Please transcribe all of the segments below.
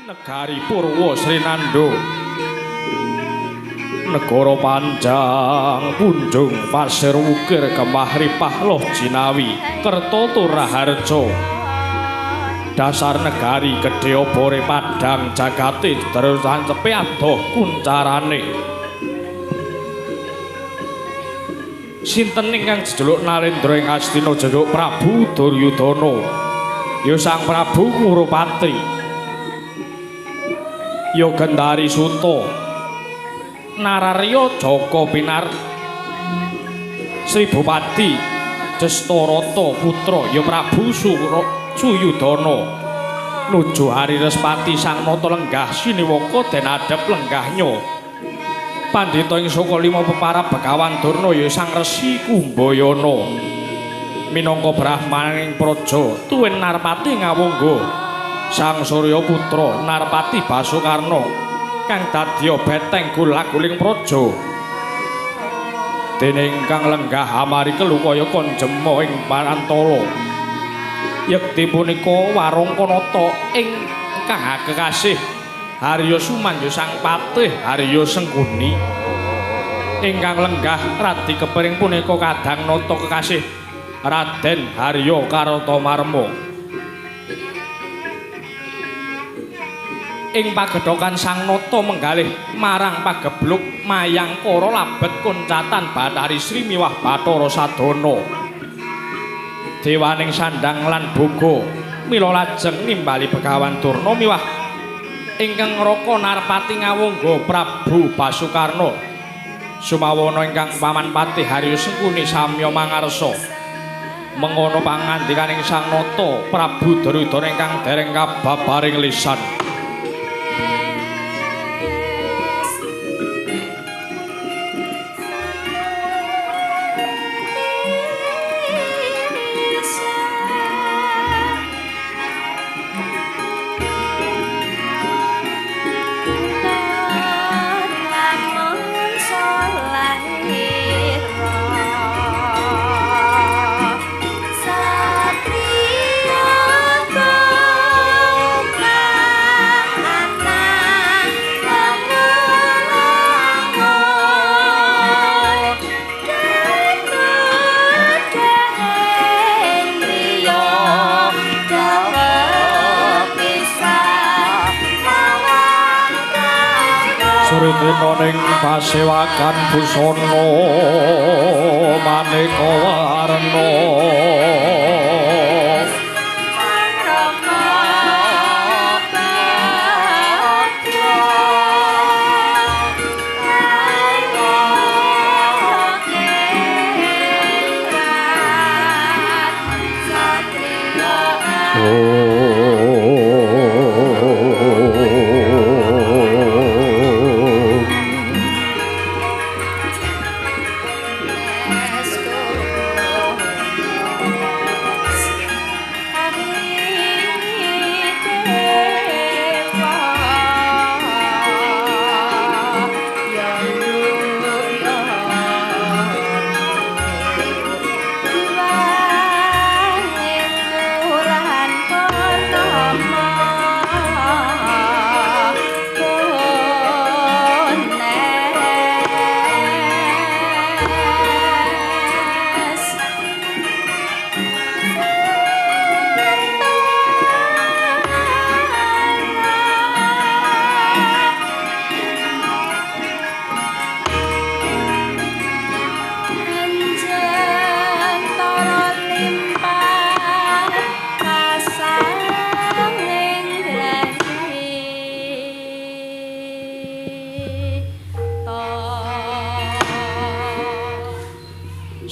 Negari Purwa Srinando Negara Panjang Punjung Pasir Wukir Kemah Ripah Loh Jinawi Kertoto Raharjo Dasar negari Gedhe Obore Padang Jagate terus lancepe adoh kuncarane sinten ingkang jejuluk Narendra ing Astina jejuluk Prabu Duryudana ya Sang Prabu Ngurupati ya Gendari Suta Nararya Jaka Pinar Sri Bupati Destarata Putra ya Prabu Suyudana nuju Hari Respati Sang Nata lenggah siniwaka den adhep lenggahnya Pandhita ing saka 5 peparab Begawan Durna ya Sang Resi Kumbayana minangka Brahmaning praja tuwin Narpati ngawangga Sang Surya Putra Narpati Basukarna kang dadya beteng gulaguling praja dene ingkang lenggah amarika lukaya konjema ing Parantala yekti punika warung Kanata ingkang kekasih Harya Sumanjo Sang Patih Harya Sengkuni ingkang lenggah radi kepering punika kadang nata kekasih Raden Harya Kartamarma ing pagedhokan Sang Nata menggalih marang pagebluk Mayangkara labet kuncatan Bathari Sri miwah Bathara Sadana Dewaning Sandang lan Boga mila lajeng nimbali Begawan Durna miwah ingkang ngraka Narpati ngawangga Prabu Basukarna sumawana ingkang Paman Patih Harya Sengkuni samya mangarsa mengono pangandikaning Sang Nata Prabu Duryudana ingkang dereng kababaring lisan Dina ning pasewakan busana maneka warna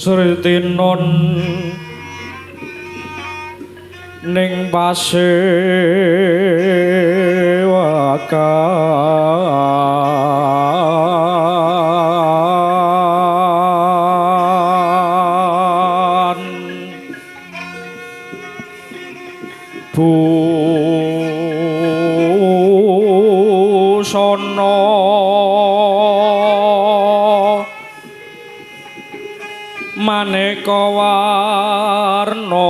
Sri tinon ning pasewakan busana maneka warna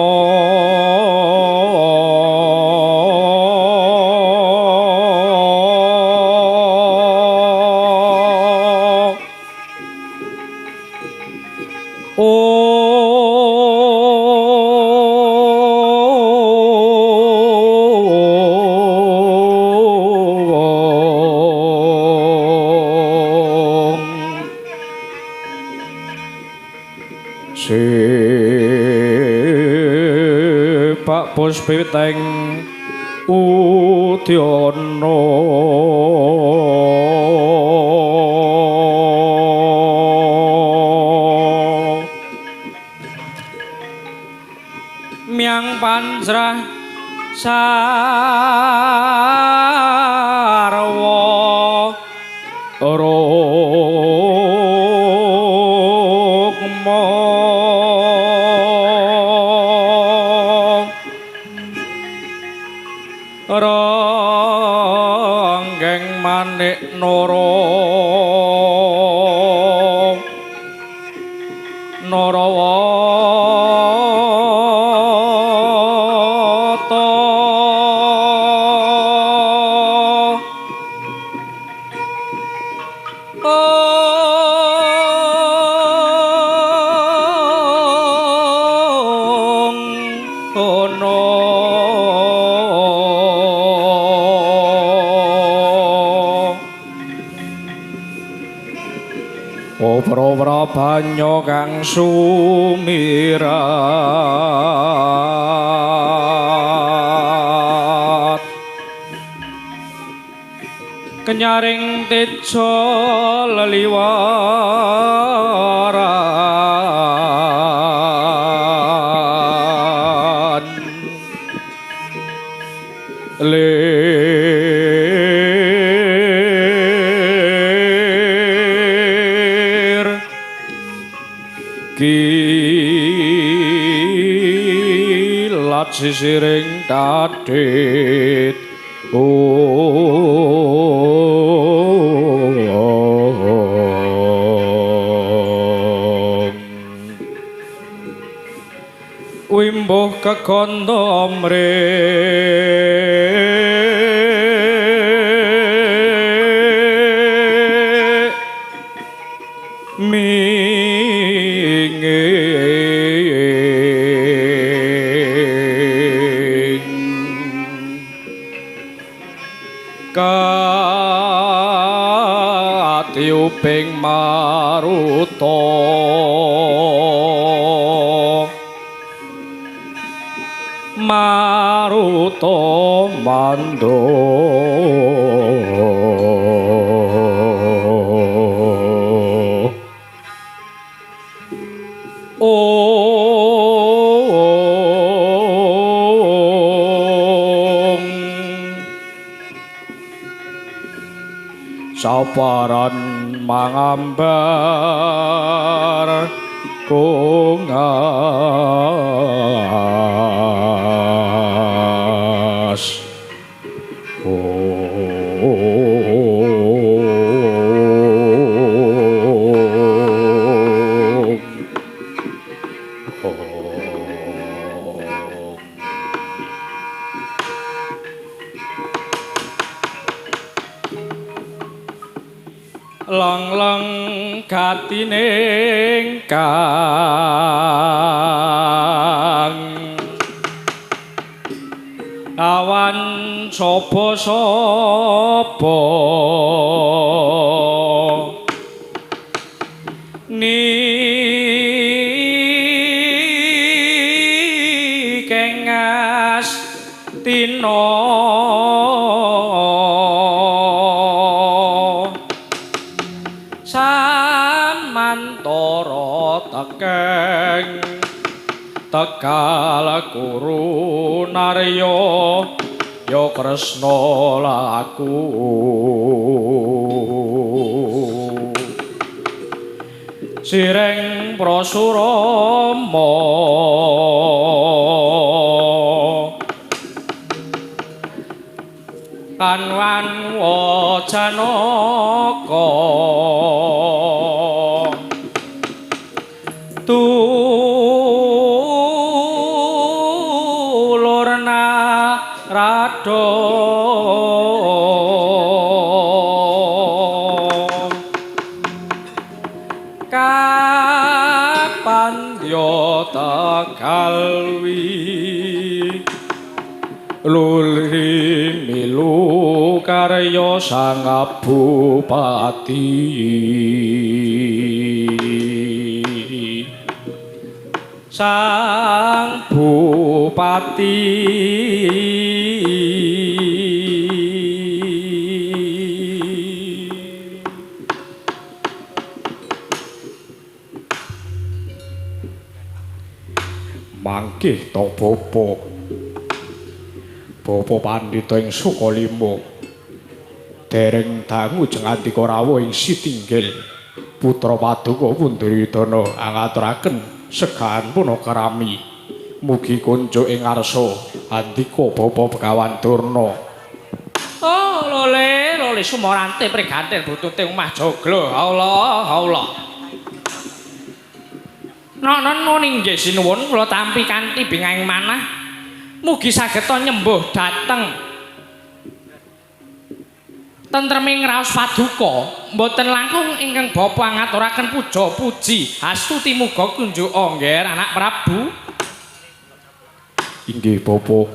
bak puspiteng Udyana miang pancrah sarwa rukma ronggeng manik nara Pra banyo kang sumirat kenyaring teja leliwaran kilat sisiring dadit wimbuh kekanda mrek katiuping maruta mando saparan mangambar kungas lang-lang katining kang awan sapa-sapa ni kengas tino samantara tekeng tekal kuru narya ya Kresna laku sireng prasurama kanwan wajanaka tulurna rado kapan yo tekalwi luli milu karya sang bupati sang Pati mangke to Bapa Pandhita ing Sukalima dereng dangu jengandika rawuh ing Sitinggil putra Paduka Punduryudana angaturaken segahan punaka rami mugi kunjuk ing ngarsa andika Bapa Begawan Durna. Oh lole sumorante priganten butute omah joglo Allah Nonon inggih sinuwun kula tampi kanthi bingahing manah mugi sageta nyembuh dhateng tentreming raos paduka mboten langkung ingkang Bapa ngaturaken puja puji astuti muga kunjuk angger anak Prabu. Inggih Bapa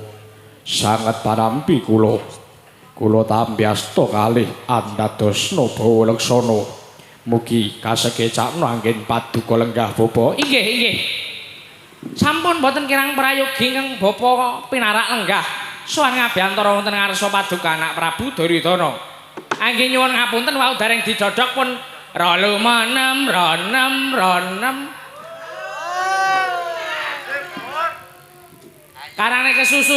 sanget panampi kula tampi asta kalih andadosna bawa leksana mugi kasegecakna anggen paduka lenggah Bapa. Inggih sampun boten kirang prayogi ingkang Bapa pinarak lenggah sowan ngabiyantara wonten ngarsa paduka anak Prabu Duryudana. Anggen nyuwun ngapunten wau dereng didodhok pun ronem. Karane kesusu.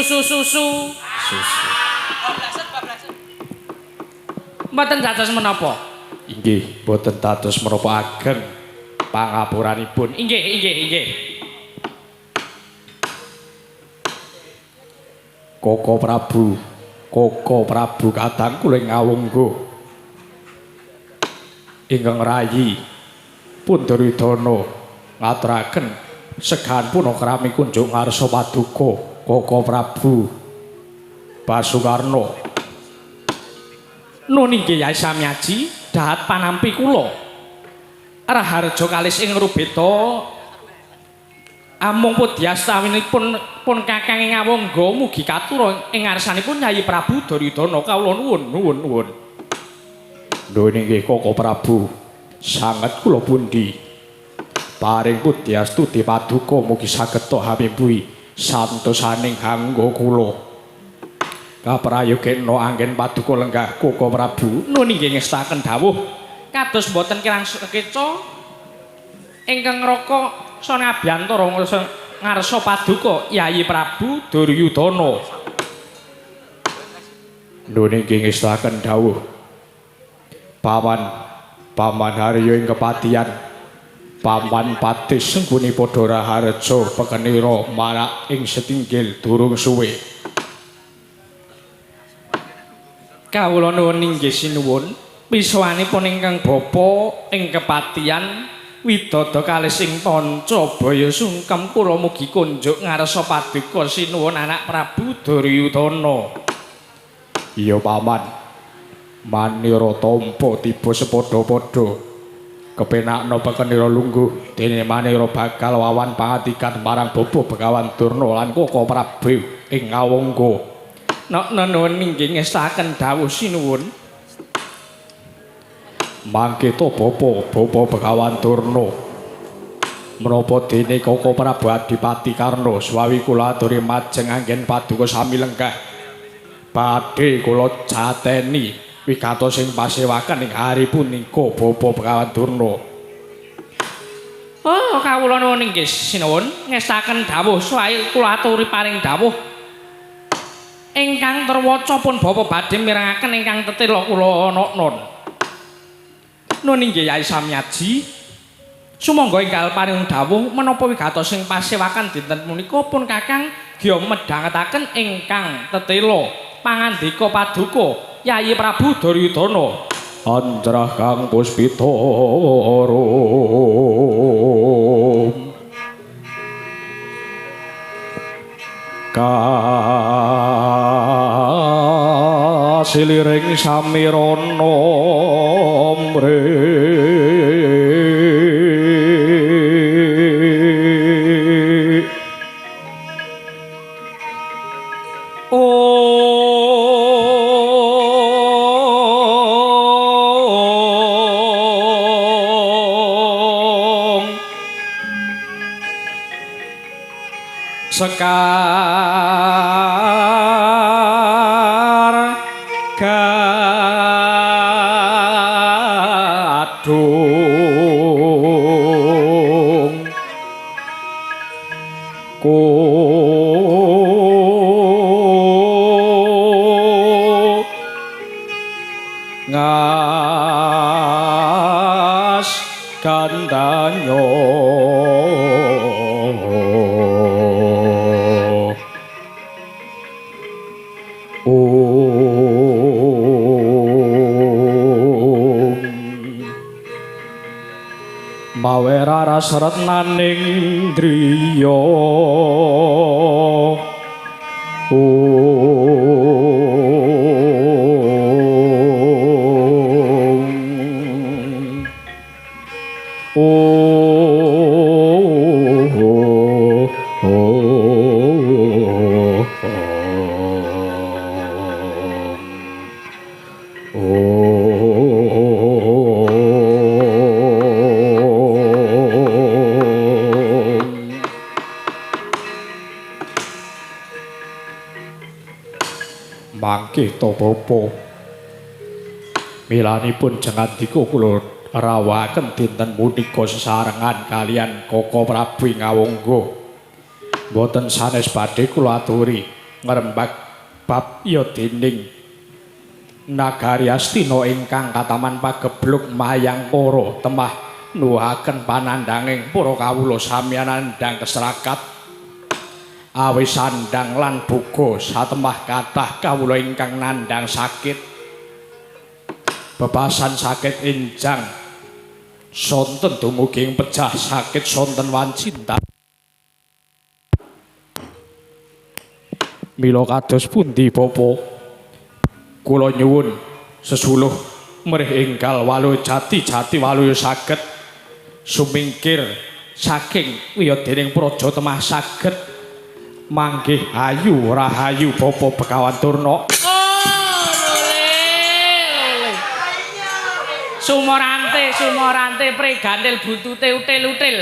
Mboten dados menapa? Inggih, boten dados menapa ageng pangapuranipun. Inggih. Koko Prabu kadang kula ngawungga. Ingkang rayi Punduryudana ngaturaken segahan punaka rami kunjuk ngarsa paduka Koko Prabu Basukarna. Nun inggih Yai Samyaji dahat panampi kula raharja kalis ing rubeta amung pudyastawinipun pun kakang ing ngawangga mugi katura ing ngarsanipun Nyai Prabu Duryudana kawula nuwun. Lho nggih Koko Prabu sanget kula pundi paring pudyastuti paduka mugi sageta hamimpuhi santosaning hangga kula kaprayogena anggen paduka lenggah Koko Prabu. Nun inggih ngestaken dawuh kados boten kirang keca ingkang ngraka sona abiyantara ngarsa paduka Yayi Prabu Duryudana. Nun inggih ngestaken dawuh paman Harya ing kepatihan paman Patih Sengguni padha raharja pekenira marak ing Setinggil durung suwe. Kawula nuwun inggih sinuwun pisuwanipun ingkang Bapa ing kepatihan widada kalis ing Pancabaya sungkem kula mugi kunjuk ngarsa paduka sinuwun anak Prabu Duryudana. Iya paman manira tampa tiba sepadha-padha kepenakna pekenira lungguh dene manira bakal wawan pangatikan marang Bapa Begawan Durna lan Koko Prabu ing ngawangga. Nuwun inggih ngestaken dawuh sinuwun. Mangke to Bapa Begawan Durna menapa dene Koko Prabu Adipati Karna swawi kula aturi majeng anggen paduka sami lenggah badhe kula jateni wigatos sing pasewakan ing hari punika Bapa Begawan Durna. Oh kawula nuwun inggih sinuwun ngestaken dawuh swawi kula aturi paring dawuh ingkang terwaca pun Bapa badhe mirengaken ingkang tetela kula nun. Nun inggih Yai Samyaji sumangga enggal paring dawuh menapa wigatos sing pasewakan dinten punika pun Kakang gya medhangetaken ingkang tetela pangandika paduka Yayi Prabu Duryudana. Anjrah Kang Puspita kasiliring samirana mre sekar gadung ngas kandanyo mawe raras retnaning driya mangke to bapa milanipun jengandika kula rawuhaken dinten punika sesarengan kalian Koko Prabu Ngawangga mboten sanes badhe kula aturi ngrembak bab ya dening nagari Astina ingkang kataman pagebluk Mayangkara temah nuwuhaken panandhanging para kawula sami nandhang keserakat awis sandang lan buga satemah kathah kawula ingkang nandhang sakit bebasan sakit enjang sonten dumugi ing pejah sakit sonten wancinta mila kados pundi bapa kula nyuwun sesuluh mrih enggal waluya jati waluya saged sumingkir saking wiyadening praja temah saged manggih ayu rahayu bapa Begawan Turna. Sumorante pregandel buntute util-util.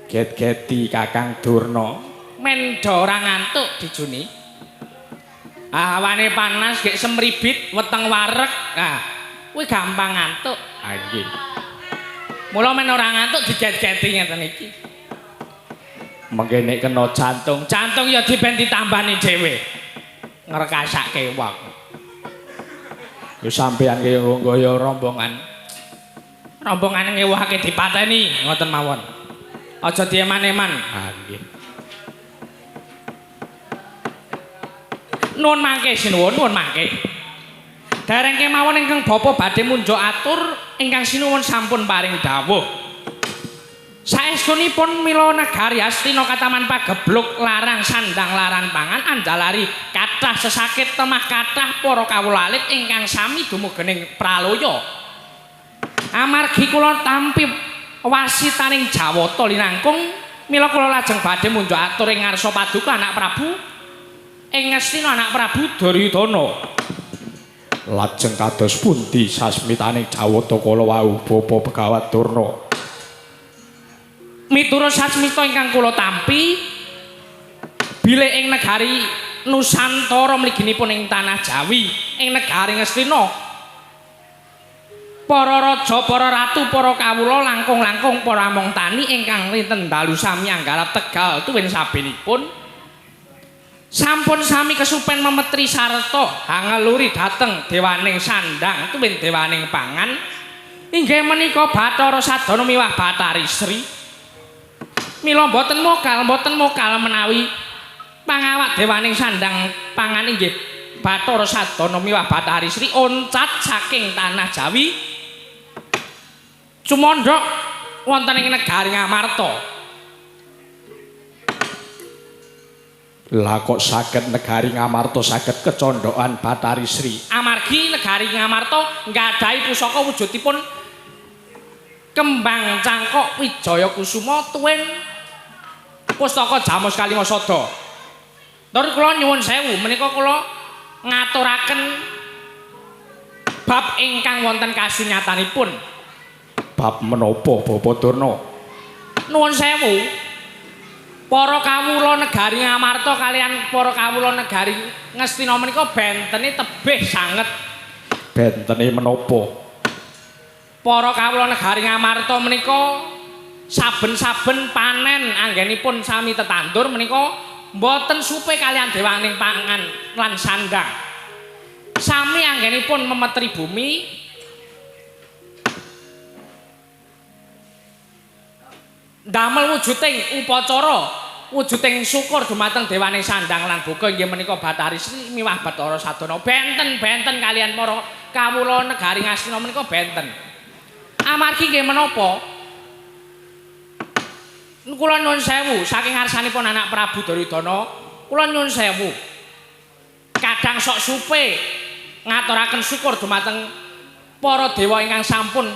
Get-geti Kakang Durna. Men do ora ngantuk dijuni. Awane panas gek semribit weteng wareg. Nah, kuwi gampang ngantuk. Ah nggih. Mula men ora ngantuk diget-geti ngeten iki. Mengke nek kena jantung ya diben ditambani dhewe. Ngrekasake wong. Yo sampeyan ki nggaya rombongan. Rombongan ngewahake dipateni ngoten mawon. Aja dieman-eman. Ah nggih. Nuwun mangke sinuwun, nuwun mangke. Dereng kemawon ingkang bapa badhe munjuk atur ingkang sinuwun sampun paring dawuh. Saestunipun mila negari Astina kataman pagebluk larang sandang laran pangan andalari kathah sesakit temah kathah para kawula alit ingkang sami dumugening praloya. Amargi kula tampi wasitaning Jawata linangkung mila kula lajeng badhe munjuk atur ing ngarsa paduka anak Prabu ing Astina anak Prabu Duryudana. Lajeng kados pundi sasmitaning Jawata kala wau Bapa Begawan Turna? Miturut sasmita ingkang kula tampi bilih ing negari Nusantara mliginipun ing tanah Jawi ing negari Ngastina para raja, para ratu, para kawula langkung-langkung para among tani ingkang rinten dalu sami anggarap Tegal tuwin sabenipun sampun sami kesupen memetri sarta hangeluri dhateng dewaning sandang tuwin dewaning pangan inggih menika Bathara Sadana miwah Bathari Sri. Mila mboten mokal menawi pangawak dewaning sandang pangan inggih Bathara Sadana miwah Bathari Sri oncat saking tanah Jawi cumondhok wonten ing negari Ngamarta. Lah kok saged negari Ngamarta saged kecondhokan Bathari Sri? Amargi negari Ngamarta nggadahi pusaka wujudipun kembang cangkok Wijaya Kusuma tuwin pustaka Jamus Kalimasada. Tur kula nyuwun sewu menika kula ngaturaken bab ingkang wonten kasunyatanipun. Bab menapa Bapak Durna? Nuwun sewu. Para kawula negari Ngamarta kalian para kawula negari Ngastina menika bentene tebih sanget. Bentene menapa? Para kawula negari Ngamarta menika saben-saben panen anggenipun sami tetandur menika mboten supe kalian dewaning pangan lan sandang. Sami anggenipun memetri bumi damel wujuding upacara, wujuding syukur dumateng dewaning sandang lan boga inggih menika Bathari Sri miwah Bathara Sadana. Benten kalian para kawula negari Ngastina menika benten. Amargi nggih menapa? Kula nyuwun sewu saking ngarsanipun anak Prabu Duryudana, kula nyuwun sewu. Kadang sok supe ngaturaken syukur dumateng para dewa ingkang sampun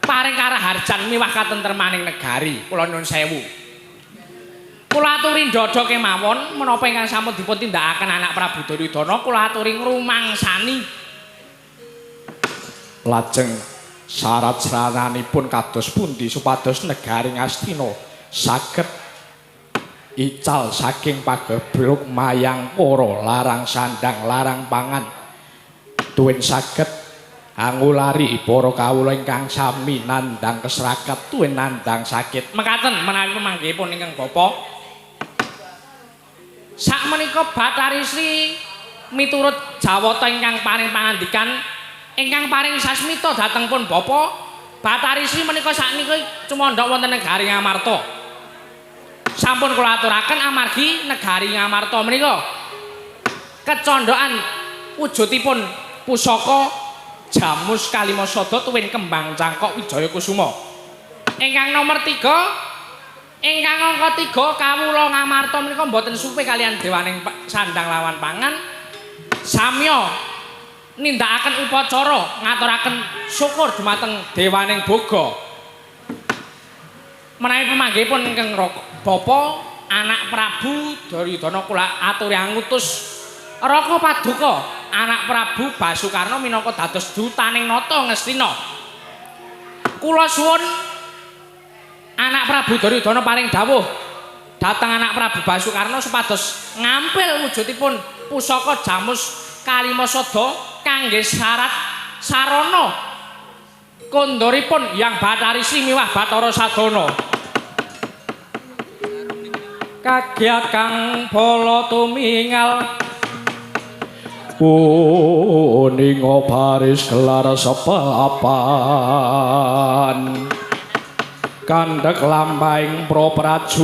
paring karaharjan miwah katentremaning negari. Kula nyuwun sewu. Kula aturi ndodho kemawon menapa ingkang sampun dipun tindakaken anak Prabu Duryudana kula aturi ngrumangsani. Lajeng syarat-syaranipun kados pundi supados negari Ngastina saged ical saking pagebluk mayang para larang sandang larang pangan tuwin saged angulari para kawula ingkang sami nandang keserakat tuwin nandang sakit mekaten menawi pamanggihipun ingkang Bapa sakmenika Bathari Sri miturut jawata ingkang paring pangandikan ingkang paring sasmita dhateng pun Bapa Bathari Sri menika sakniki cumandha wonten negari Ngamarta. Sampun kula aturaken amargi negari Ngamarta menika kecondhokan wujudipun pusaka Jamus Kalimasada tuwin kembang cangkok Wijaya Kusuma. Ingkang nomor 3 ingkang angka 3 kawula Ngamarta menika mboten supe kalian dewaning sandang lawan pangan samya nindakaken upacara ngaturaken syukur dumateng dewaning boga. Menawi pamanggihipun ingkang Bapa anak Prabu Duryudana kula aturi ngutus Raka Paduka anak Prabu Basukarna minangka dados dutaning nata Ngastina. Kula suwun anak Prabu Duryudana paring dawuh dhateng anak Prabu Basukarna supados ngampil wujudipun pusaka Jamus Kalimasada kangge syarat sarana kondoripun Hyang Bathari Sri miwah Bathara Sadana. Kagiat kang bala tumingal uninga baris gelar sepapan kandhek lampahing prajurit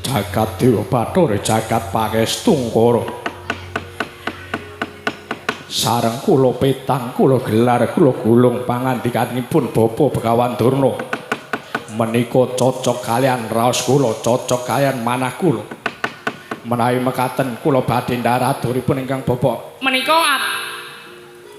jagat dewa Bathara jagat pangestungkara sareng kula petang kula gelar kula gulung pangandikanipun Bapa Begawan Durna menika cocok kalian raos kula cocok kalian manah kula menawi mekaten kula badhe ndaraturipun ingkang Bapa menika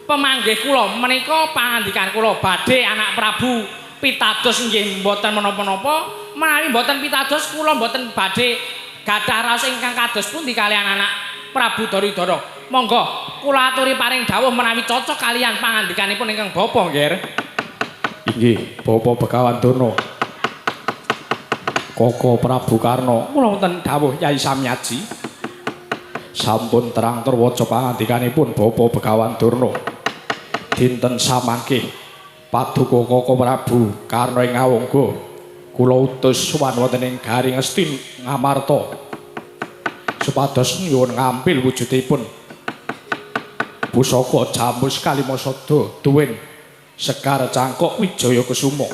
pemanggih kula menika pangandikan kula badhe anak Prabu pitados nggih mboten menapa-napa menawi mboten pitados kula mboten badhe gadah raos ingkang kados pundi kalian anak Prabu Duryudana. Monggo kula aturi paring dawuh menawi cocok kalian pangandikanipun ingkang Bapa nggih. Inggih, Bapa Begawan Durna. Koko Prabu Karna, kula wonten dawuh Yai Samyaji. Sampun terang terwaca pangandikanipun Bapa Begawan Durna. Dinten samangke Paduka Koko Prabu Karna ing Ngawangga kula utus sowan wonten ing Garing Ngastina Ngamarta. Supados nyuwun ngambil wujudipun pusaka Jamus Kalimasada tuwin sekar cangkok Wijaya Kusuma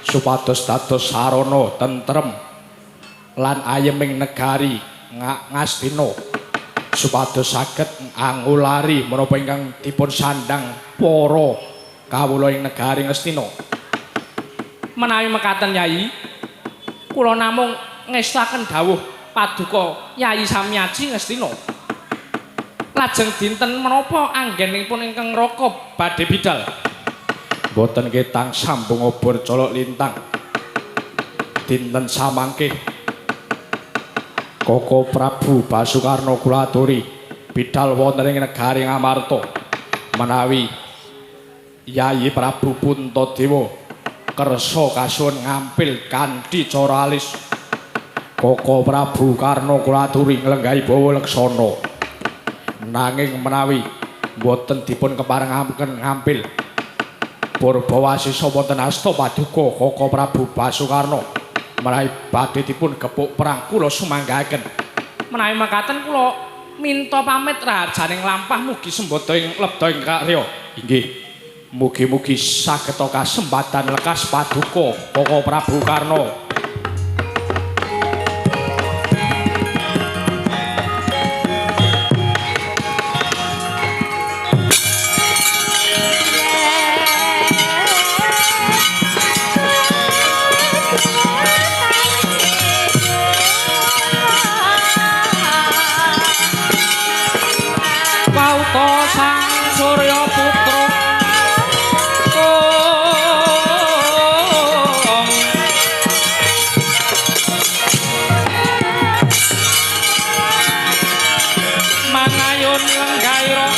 supados dados sarana tentrem lan ayeming negari Ngastina supados saged angulari menapa ingkang dipun sandang para kawula ing negari Ngastina. Menawi mekaten Yai kula namung ngestaken dawuh Paduka Yai Samyaji Ngastina. Lajeng dinten menapa anggenipun ingkang Raka badhe bidal? Boten ketang sambung obor colok lintang. Dinten samangke Koko Prabu Basukarno kula aturi bidhal wonten ing negari Ngamarta menawi Yayi Prabu Puntadewa kersa kasuwun ngampil kanthi cara alis. Koko Prabu Karna kula aturi nglenggahi bawa leksana. Nanging menawi boten dipun keparengaken ngampil Purbawasisa wonten asta paduka Koko Prabu Basukarno menawi badhe dipun gepuk perang kula sumanggahaken. Menawi mekaten kula minta pamit rajaning lampah mugi sembada ing lebda ing karya. Inggih. Mugi-mugi saged kasempatan lekas paduka Koko Prabu Karna. Sang Surya Putra mangayun lenggaira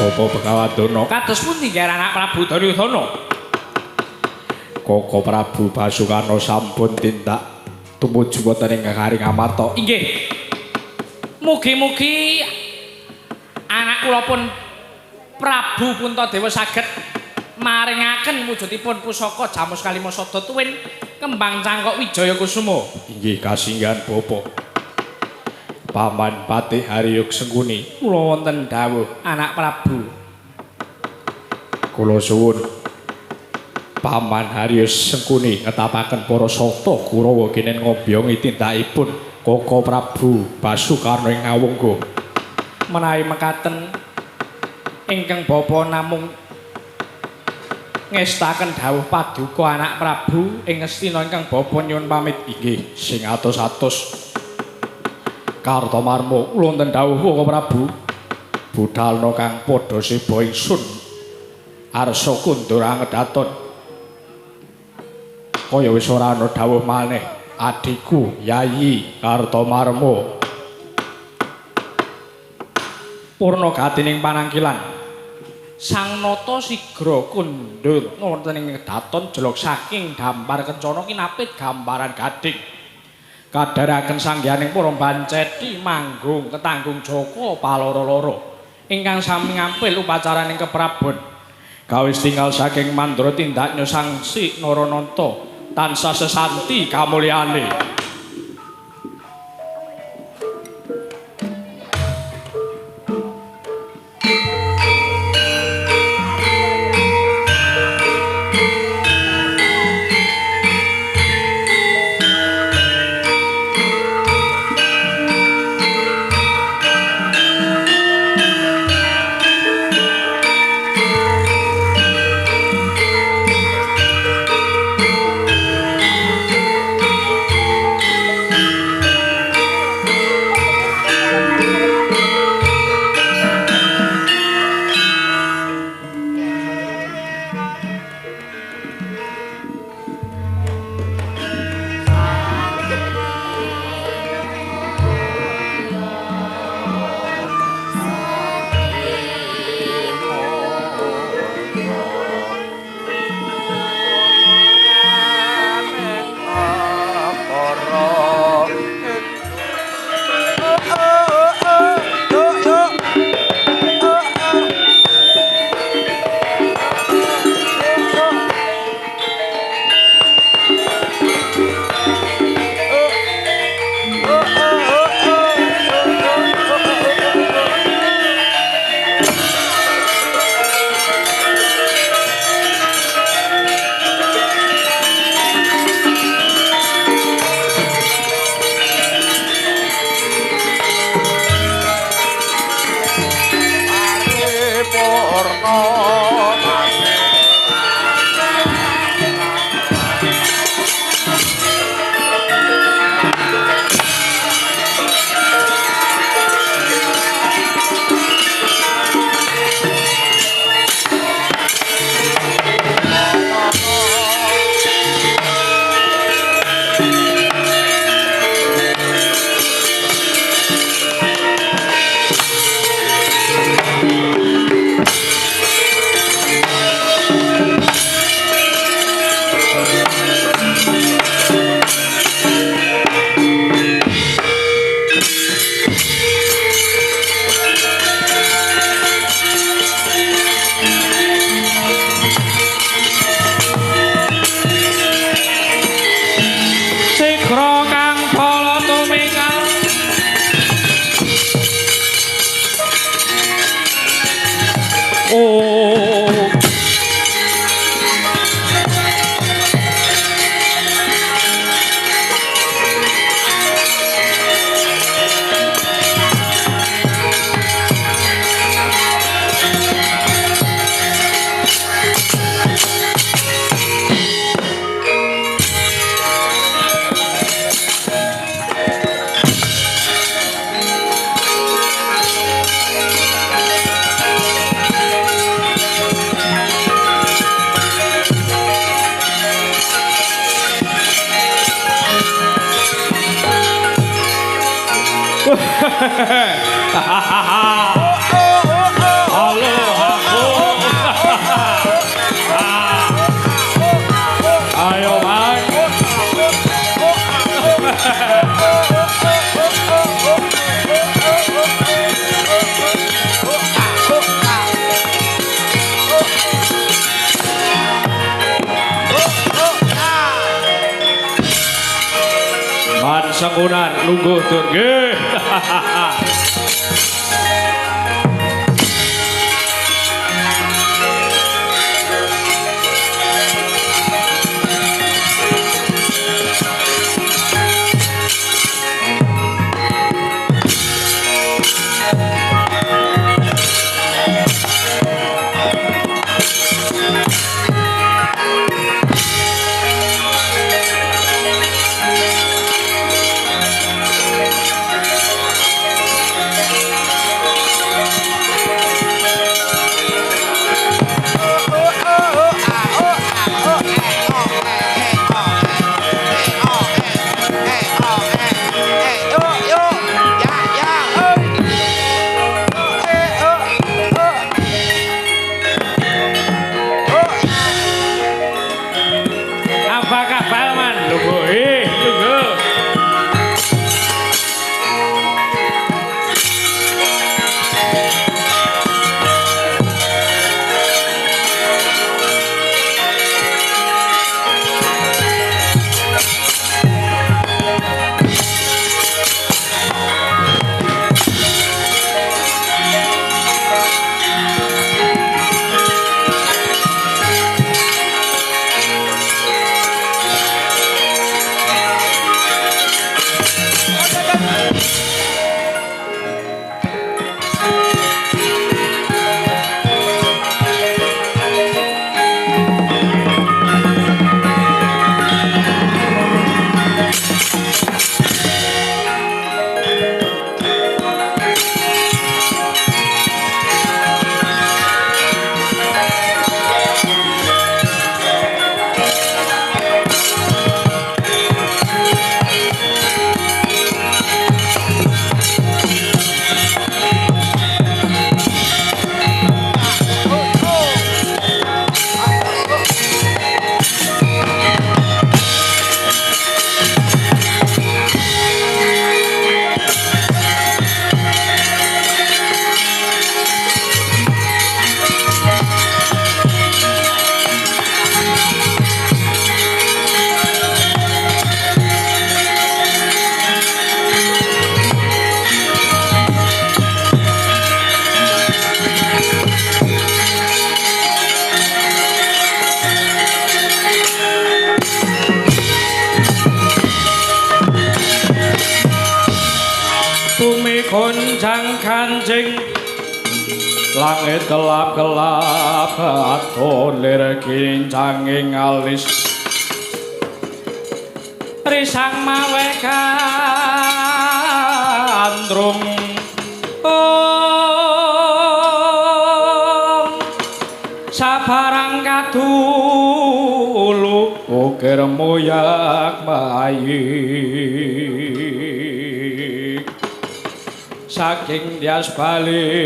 Bapa Begawadana kados pundi nggih anak Prabu Duryudana? Koko Prabu Basukarna sampun tindak tumuju wonten ing Negari Ngamarta. Inggih. Mugi-mugi anak kula pun Prabu Puntadewa saged maringaken wujudipun pusaka Jamus Kalimasada tuwin kembang cangkok Wijaya Kusuma. Inggih kasinggihan Bapa. Paman Patih Haryuk Sengkuni kula wonten dawuh anak Prabu. Kula suwun Paman Haryuk Sengkuni ngetapaken para sata Kurawa kenen ngobyongi tindakipun Koko Prabu Basukarna ing Ngawungga. Menawi mekaten ingkang Bapa namung ngestaken dawuh paduka anak Prabu ing ngestina ingkang Bapa nyuwun pamit. Inggih sing atos-atos Kartomarma kula wonten dawuh Koko Prabu budhalna kang padha seba ingsun arsa kundura ngedaton kaya wis ora ana dawuh maneh adhiku Yayi Kartomarma purna gatining panangkilan sang nata sigra kundur wonten ing ngedaton jelok saking dampar kencana kinapit gambaran gading kadharaken sanggihaning para banceti manggung ketanggung Jaka paloro-loro ingkang sami ngampil upacaraning keprabon kawis tinggal saking mandra tindak nyosang si Narananta tansah sesanti kamulyane. Halo aku. Ayo Bang. Man sangunan lungguh tur nggih. Gonjang kancing langit gelap-gelap atolir kincanging alis risang mawe kandrum sabarang kadulu ukir moyak mayik saking Dias Baliwur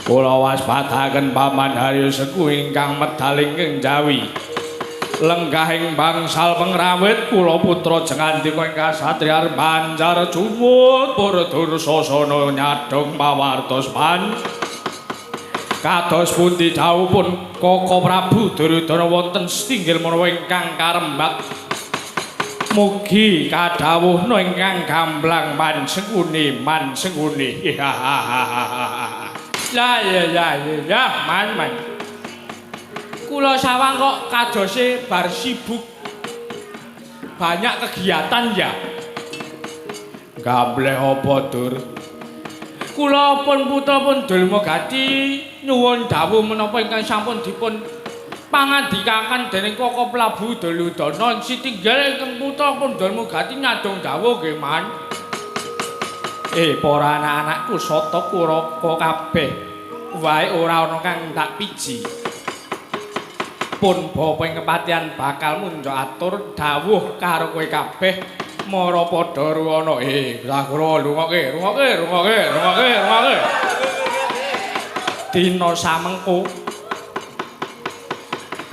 kula waspadaken Paman Haryo Seku ingkang medal ing Jawi lenggahing bangsal pengrawit kula putra jengandika ing kasatriyan Banjar Jumut Purdursasana nyadong pawartos pan kados pundi dawuhipun Kaka Prabu Duryudana wonten setinggil menawa ingkang karembak mugi kadhawuhna ingkang gamblang mansenguni ya man kula sawang kok kadose bar sibuk banyak kegiatan ya gambleh apa dur kula pun putra pun Dulma Gati nyuwun dawuh menapa ingkang sampun dipun pangandikaken dening Kaka Prabu Duryudana sitinggil ingkang putra pun Dulma Gati nyadong dawuh nggih man Para anak-anakku sata kuraka kabeh wae ora ana kang tak piji. Pun bapa ing kepatihan bakal munjuk atur dawuh karo kowe kabeh mara padha ruwana. Sakura lungoke. Dina samengko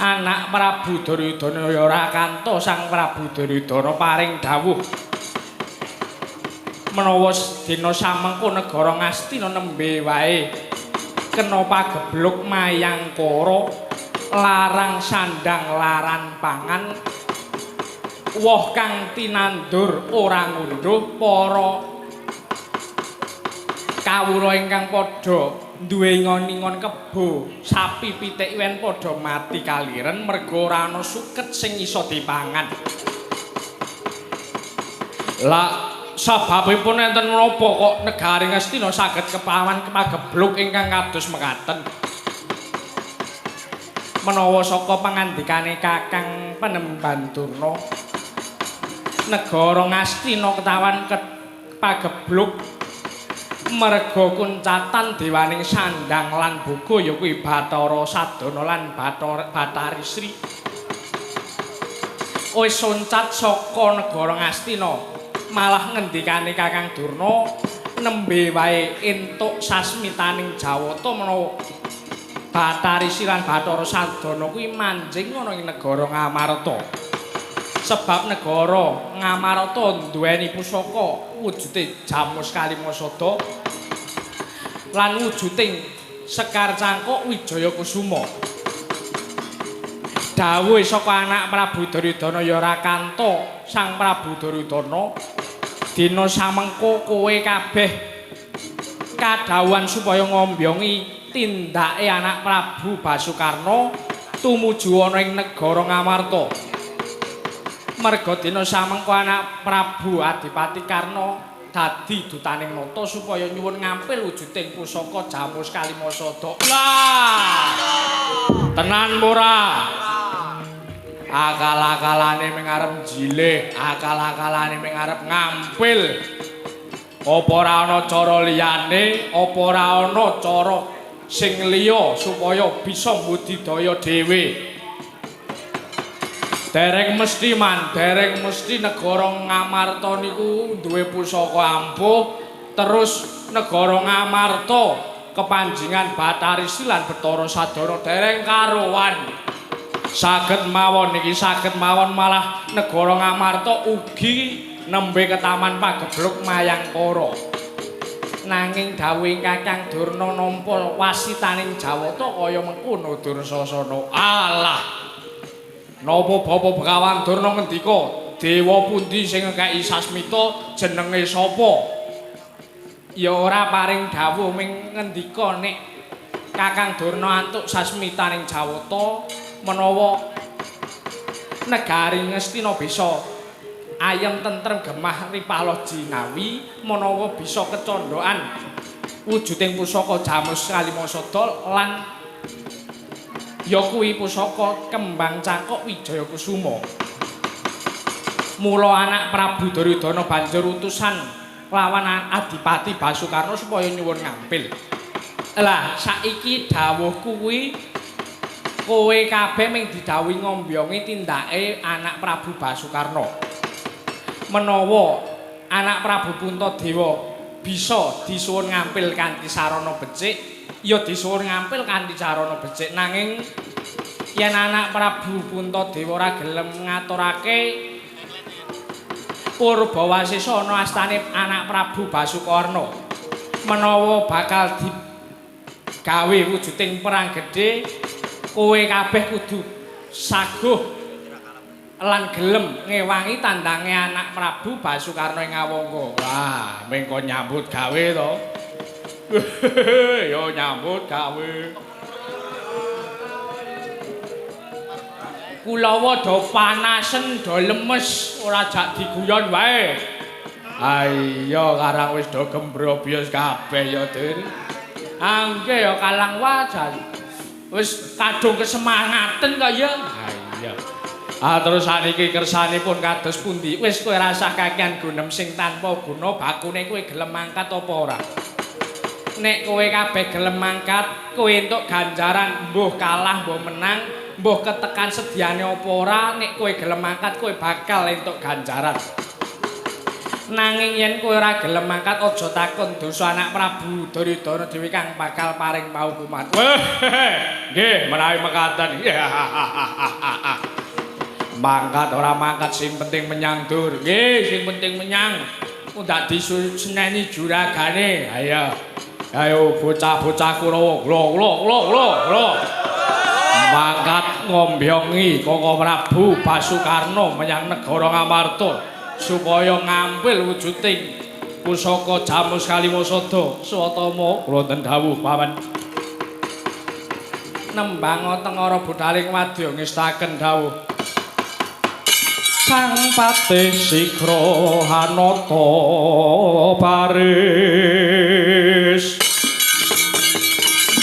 anak Prabu Duryudana ya ora kantos Sang Prabu Duryudana paring dawuh menawa dina samengko negara Ngastina nembe wae kena pagebluk mayangkara larang sandang laran pangan woh kang tinandur ora ngunduh para kawula ingkang padha duwe ngon-ingon kebo sapi pitik wen padha mati kaliren merga ora ana suket sing iso dipangan. Lah sababipun enten menapa kok negari Ngastina saged kepawan kepagebluk ingkang kados mekaten. Menawa saka pangandikane Kakang Penemban Durna negara Ngastina ketawan kepagebluk merga kuncatan dewaning sandang lan boga ya kuwi Bathara Sadana lan Bathari Sri wis suncat saka negara Ngastina. Malah ngendikane Kakang Durna nembe wae entuk sasmitaning Jawata menawa Bathari Sri lan Bathara Sadana kuwi manjing ana ing negara Ngamarta. Sebab negara Ngamarta duweni pusaka wujude Jamus Kalimasada lan wujuding Sekar Cangkok Wijaya Kusuma. Dawuhe saka anak Prabu Duryudana ya ora kanta Sang Prabu Duryudana dina samengko kowe kabeh kadhawuhan supaya ngombyongi tindake anak Prabu Basukarna tumuju ana ing negara Ngamarta. Merga dina samengko anak Prabu Adipati Karna dadi dutaning nata supaya nyuwun ngampil wujuding pusaka Jamus Kalimasada. Lah. Tenan ora? Akal-akalane ming arep jilih, akal-akalane ming arep ngampil. Apa ora ana cara liyane, apa ora ana cara sing liya supaya bisa mbudidaya dhewe. Dereng mesti negara Ngamarta niku duwe pusaka ampuh, terus negara Ngamarta kepanjingan Bathari Sri lan Bathara Sadana dereng karuwan. Saged mawon niki saged mawon malah negara Ngamarta ugi nembe ketaman pagebluk mayangkara. Nanging dawuhing Kakang Durna nampa wasitaning Jawata kaya mengkono Dursasana. Alah. Napa Bapa Begawan Durna ngendika, dewa pundi sing ngekeki sasmita jenenge sapa? Ya ora paring dawuh ming ngendika nek Kakang Durna antuk sasmitaning Jawata menawa negari Ngastina bisa ayem tentrem gemah ripala jinawi menawa bisa kecondhokan wujuding pusaka Jamus Kalimasada lan ya kuwi pusaka Kembang Cangkok Wijaya Kusuma. Mula anak Prabu Duryudana banjur utusan lawan Adipati Basukarna supaya nyuwun ngampil. Lah saiki dawuhku kuwi kowe kabeh ming didhawuhi ngombyongi tindake anak Prabu Basukarna. Menawa anak Prabu Puntadewa bisa disuwun ngampil kanthi sarana becik, ya disuwun ngampil kanthi sarana becik. Nanging yen anak Prabu Puntadewa ora gelem ngaturake Purbawasesa ana astane anak Prabu Basukarna, menawa bakal digawe wujuding perang gedhe, kowe kabeh kudu saguh lan gelem ngewangi tandange anak Prabu Basukarna ing Ngawangga. Wah, mengko nyambut gawe to. Yo nyambut gawe. Kulawa do panasen do lemes ora jak diguyon wae. Ayo karang wis do gembrobyos kabeh ya, Dir. Angge ya kalang wajan. Wis kadung kesemangaten kok ya. Ha iya. Terus saniki kersanipun kados pundi? Wis kowe rasah kakean gunem sing tanpa guna bakune kowe gelem mangkat apa ora? Nek kowe kabeh gelem mangkat, kowe entuk ganjaran mbuh kalah mbuh menang, mbuh ketekan sediane apa ora, nek kowe gelem mangkat kowe bakal entuk ganjaran. Nanging yen kowe ora gelem mangkat aja takon dosa anak Prabu Duryudana dhewe kang bakal paring paukuman. Weh, nggih menawi mekaten. Mangkat ora mangkat sing penting menyang dur. Nggih, sing penting menyang. Ndak diseneni juragane. Ayo bocah-bocah Kurawa. Glo. Mangkat ngombyongi Koko Prabu Basukarna menyang negara Ngamarta supaya ngambil wujuding pusaka Jamus Kaliwasada. Swatama kula ten dawuh paman. Nembang tengara budhaling wadya ngestaken dawuh. Sang patih sigra hanata baris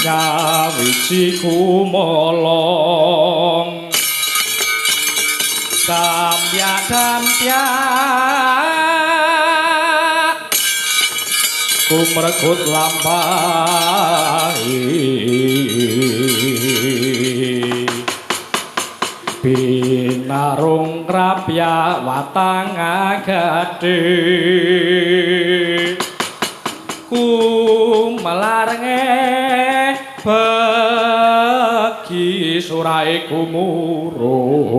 nyawiji kumolong dampya kumregut lampahi binarung krapya watang gadhe kumelarenge bagi surae gumuruh.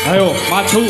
Ayo maju.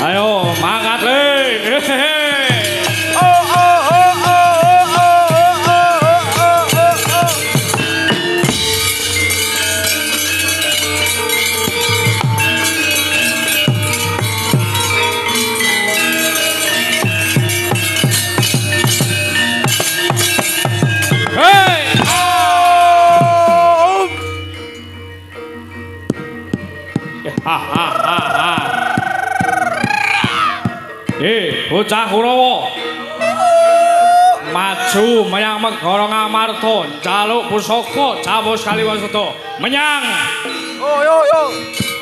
Ayo mangkat le. Bocah Kurawa maju menyang negara Ngamarta njaluk pusaka Jawa Kaliwasata menyang yo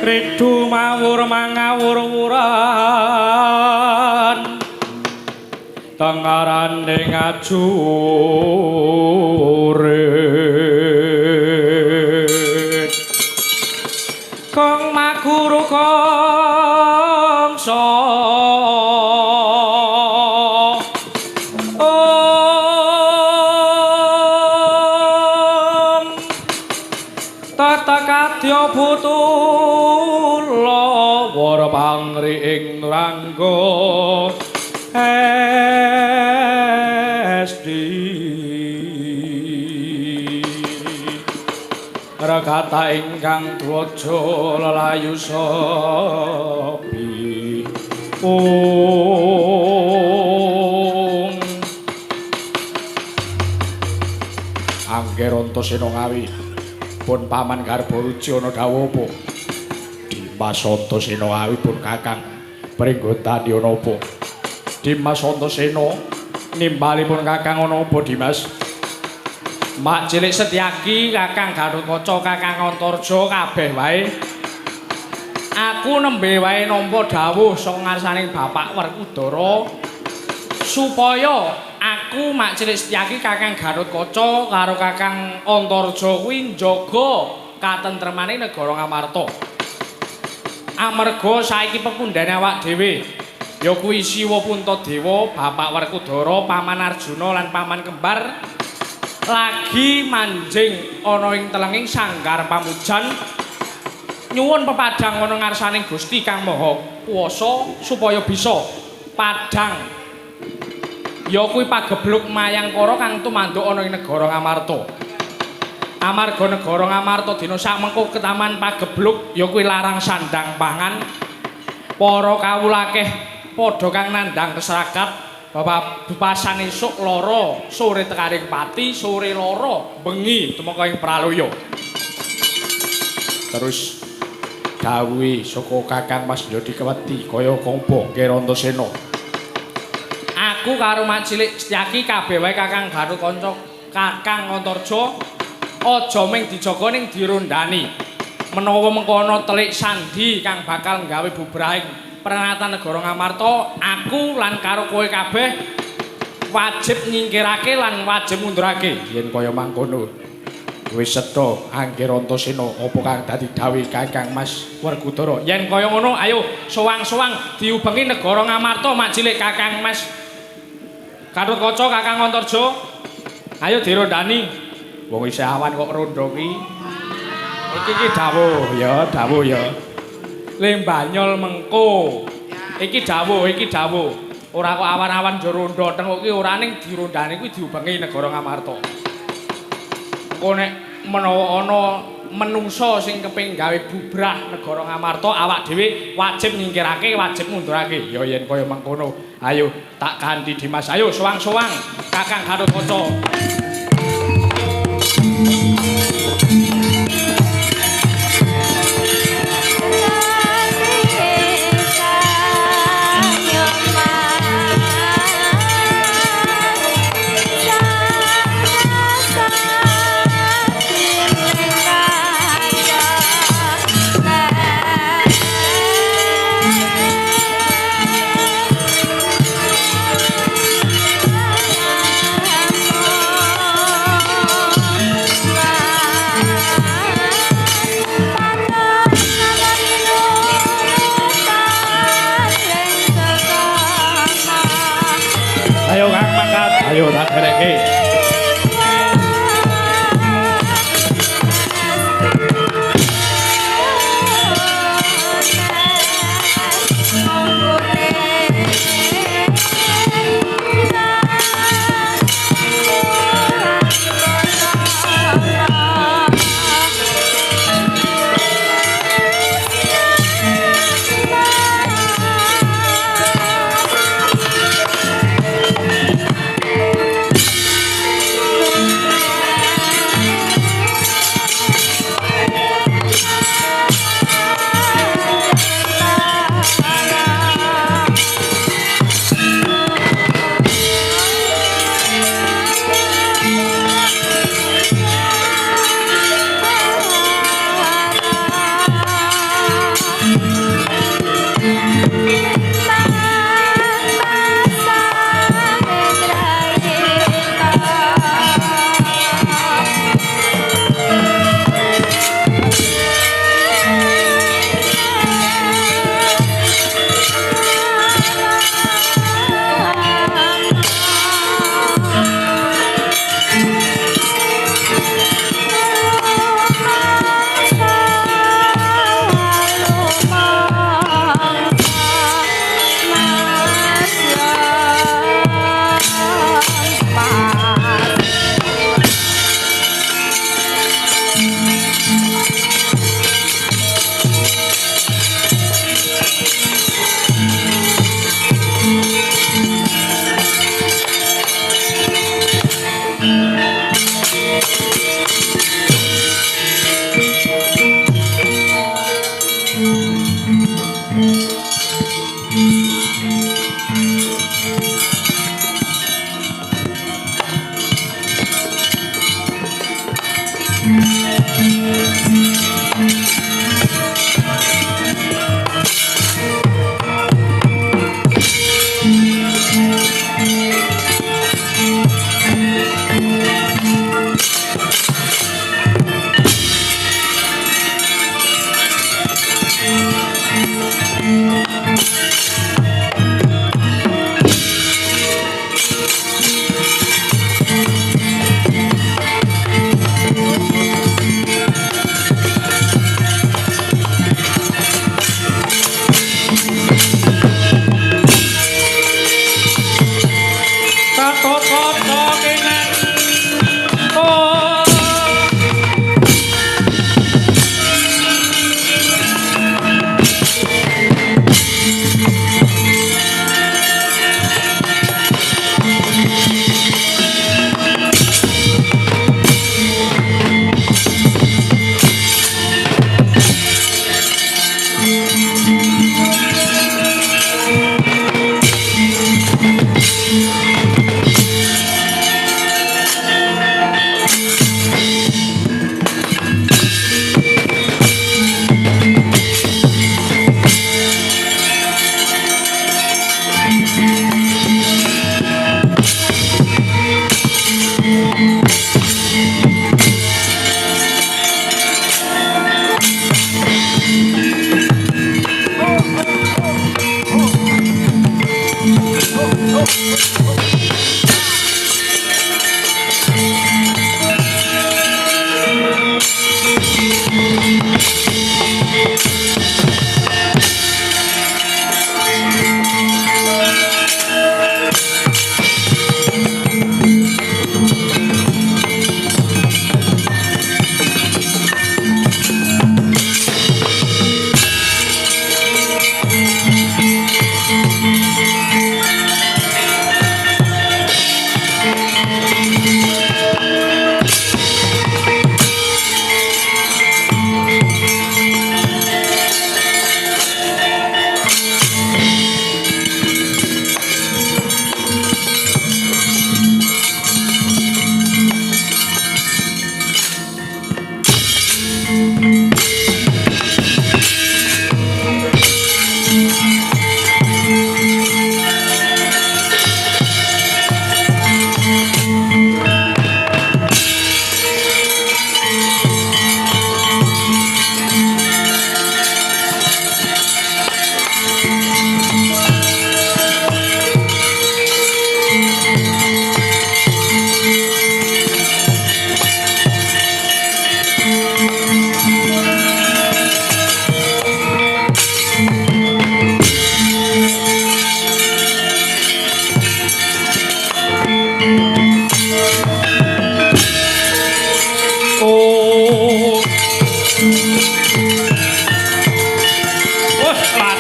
Ridu mawur mangawur-wuran tengarane ngajurit kong maguru kongso tata kadya butula war pangri ing rangga esti regata ingkang dwaja lelayu sepi Angger Antasena ngawi pun paman garba ruci ana dawuh apa Dimas Antasena ngawi pun kakang pringgotani ana apa Dimas Antasena nimbalipun kakang ana apa Dimas Mak cilik Setyaki kakang Gatotkaca kakang Antarja kabeh wae aku nembe wae nampa dawuh saka ngarsaning Bapak Werkudara supaya aku mak cilik Setyaki kakang Gatotkaca karo kakang Antarja kuwi njaga katentremane negara Ngamarta amarga saiki pepundhane awak dhewe ya kuwi Siwa Puntadewa Bapak Werkudara Paman Arjuna lan paman kembar lagi manjing ana ing telenging sanggar pamujan nyuwun pepadang ana ngarsaning Gusti Kang Maha Kuwasa supaya bisa padhang ya kuwi pagebluk mayangkara kang tumanduk ana ing negara Ngamarta amarga negara Ngamarta dina sakmengko ketaman pagebluk ya kuwi larang sandang pangan para kawula akeh padha kang nandhang keserakat Bapak bebasan esuk loro sore tekaring pati sore loro bengi tumeka ing praloya terus dawuhe saka Kakang Mas Yadikawati kaya kompo Antasena aku karo mak cilik Setyaki kabeh wae Kakang Gatotkaca Kakang Antarja aja mung dijaga ning dirondani menawa mengkono telik sandi kang bakal nggawe bubrahing pernatan negara Ngamarta aku lan karo kowe kabeh wajib nyingkirake lan wajib mundurake yen kaya mangkono wis setha Angger Antasena apa kang dadi dawuh Kakang Mas Werkudara yen kaya ngono ayo sowang-sowang diubengi negara Ngamarta mak cilik Kakang Mas Gatotkaca Kakang Antarja ayo dirondani wong isih awan kok rondo ki iki dawuh ya Lembanyol mengko. Iki dawuh. Ora kok awan-awan jo rondo tengok ki ora ning dirondane kuwi diubengi negara Ngamarta. Engko nek menawa ana menungsa sing kepengin gawe bubrah negara Ngamarta awak dhewe wajib nyingkirake, wajib mundurake. Ya yen kaya mengkono. Ayo tak ganti Dimas. Ayo sowang-sowang Kakang Gatotkaca.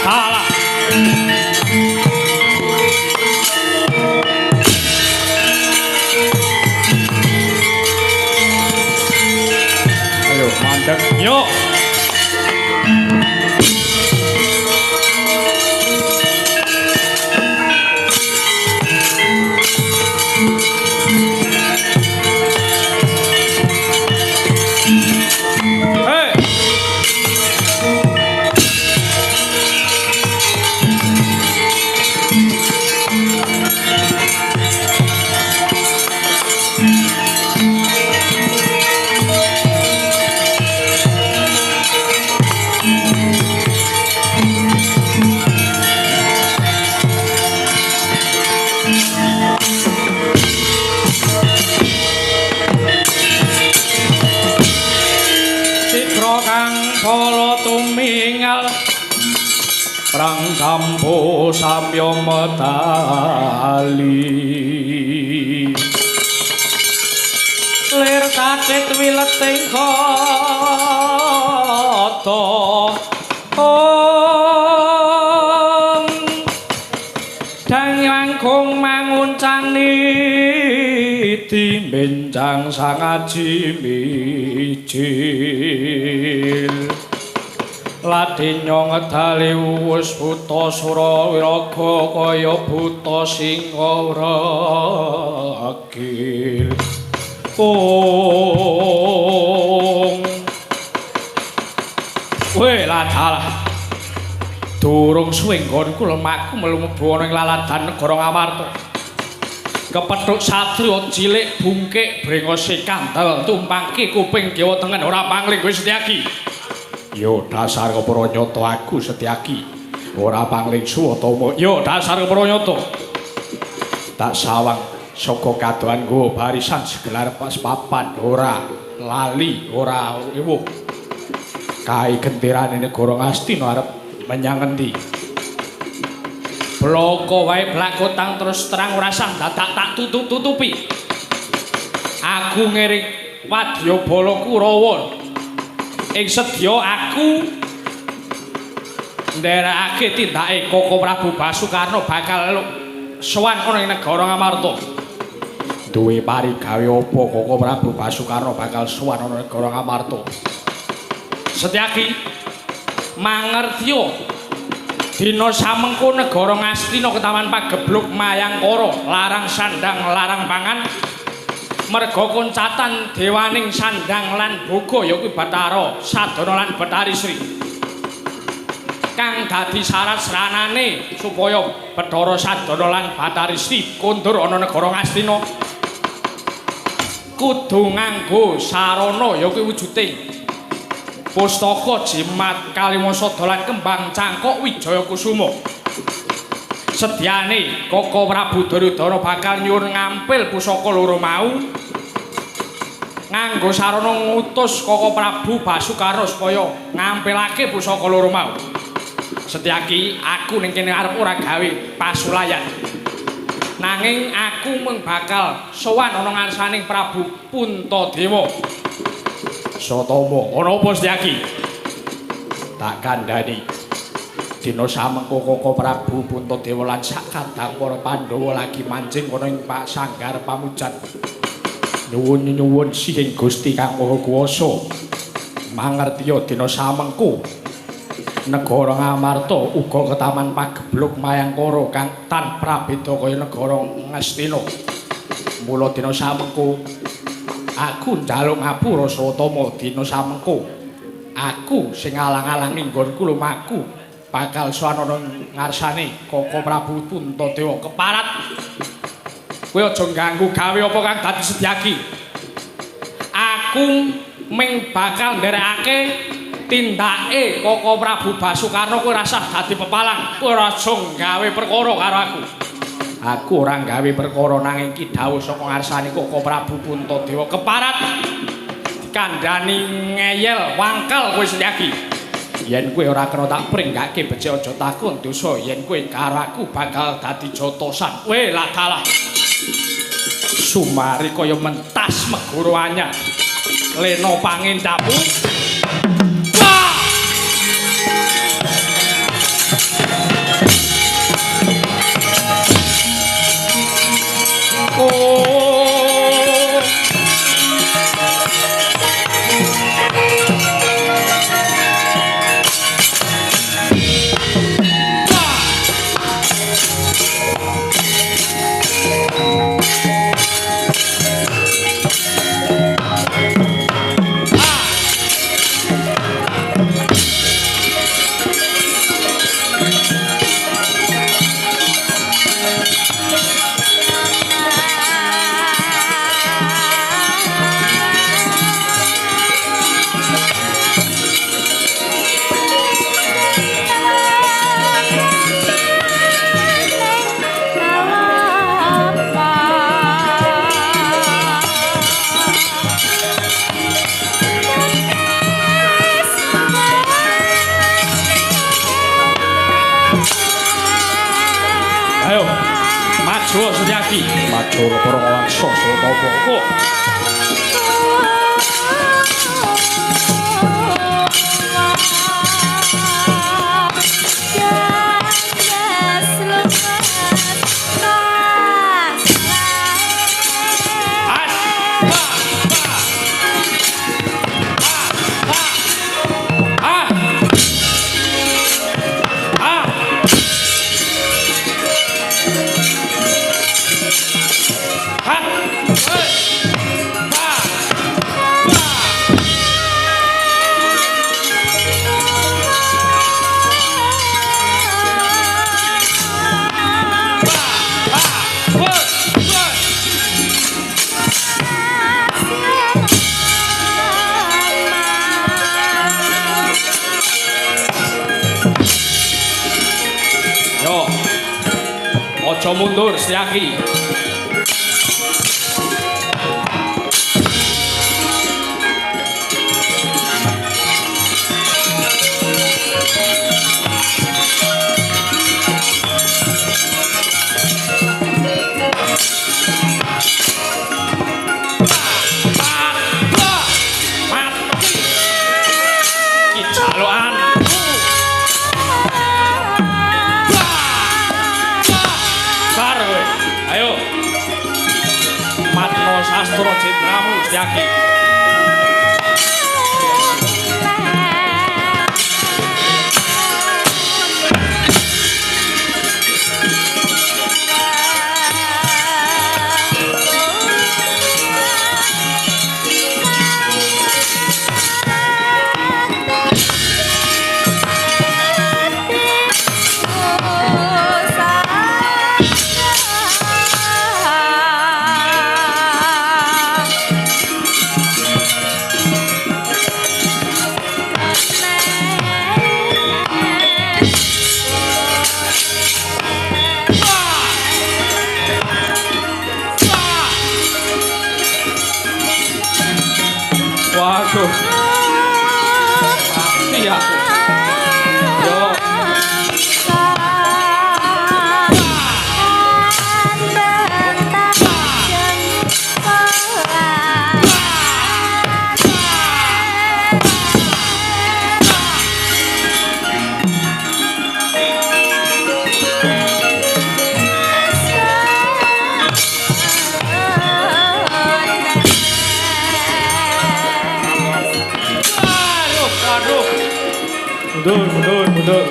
salah. Ayo mandek yuk. Prang kampo samya medali lir kacit wileting kata dang langkung manguncani dimenjang sangaji mijil Ladenya ngedali wus buta sura wiraga kaya buta singa ragil. Weh ladalah. Durung suwe nggonku lemahku mlebu ana ing laladan negara Ngamarta. Kepethuk satriya cilik bungkik brengose kandel tumpangke kuping Dewa Tengen ora pangling kowe Setyaki. Yo dasar Kepranyata aku Setyaki ora pangling Suwatama. Yo dasar Kepranyata tak sawang saka kadohan nggo barisan segelar pas papan ora lali ora ewuh kae gentirane negara Astina arep menyang endi. Bloko wae blakotang terus terang ora sah dadak tak tutup-tutupi. Aku ngiring Wadyabala Kurawa ing sedya aku nderekake tindake Koko Prabu Basukarna bakal sowan ana ing negara Ngamarta. Duwe parigawe apa Koko Prabu Basukarna bakal sowan ana negara Ngamarta? Setyaki mangertiya dina samengko negara Ngastina ketaman pagebluk Mayangkara larang sandang larang pangan merga koncatan dewaning sandang lan boga ya kuwi Bathara Sadana lan Bathari Sri kang dadi syarat sranane supaya Bathara Sadana lan Bathari Sri kondur ana negara Ngastina kudu nganggo sarana ya kuwi wujuding pustaka jimat Kalimasa dolan kembang cangkok Wijaya Kusuma. Sedyane Koko Prabu Duryudana bakal nyuwun ngampil pusaka loro mau nganggo sarana ngutus Koko Prabu Basukarna supaya ngampilake pusaka loro mau. Setyaki aku ning kene arep ora gawe pasulayan. Nanging aku mung bakal sowan ana ngarsaning Prabu Puntadewa. Satama ana apa Setyaki? Tak kandhani. Dina samengko Koko Prabu Puntadewa lan sakadang para Pandhawa lagi mancing ana ing Sanggar Pamujan. Nyuwun sihing Gusti Kang Maha Kuwasa. Mangertiya dina samengko negara Ngamarta uga ketaman pagebluk Mayangkara kang tan prabeda kaya negara Ngastina. Mula dina samengko aku njaluk ngapura Satama dina samengko aku sing alang-alangi nggonku lumaku bakal sowan ana ngarsane Koko Prabu Puntadewa keparat kowe aja ganggu gawe apa kang dadi Setyaki. Aku ming bakal nderekake tindake Koko Prabu Basukarna kowe rasah dadi pepalang kowe aja gawe perkara karo aku. Aku ora gawe perkara nanging ki dawuh saka ngarsane Koko Prabu Puntadewa keparat dikandhani ngeyel wangkal kowe Setyaki. Yen kowe ora kena tak pringgake becik aja takon dosa yen kowe karo aku bakal dadi jotosan. Weh ladalah. Sumari kaya mentas megoro anyar. Lena pangendapu. Wah! Ayo, maju Suryaki. Maju para wangsa sapa kok. Aja mundur Setyaki. Sastra Jendramu Setyaki. Waduh, mati aku. Yo. Mundur.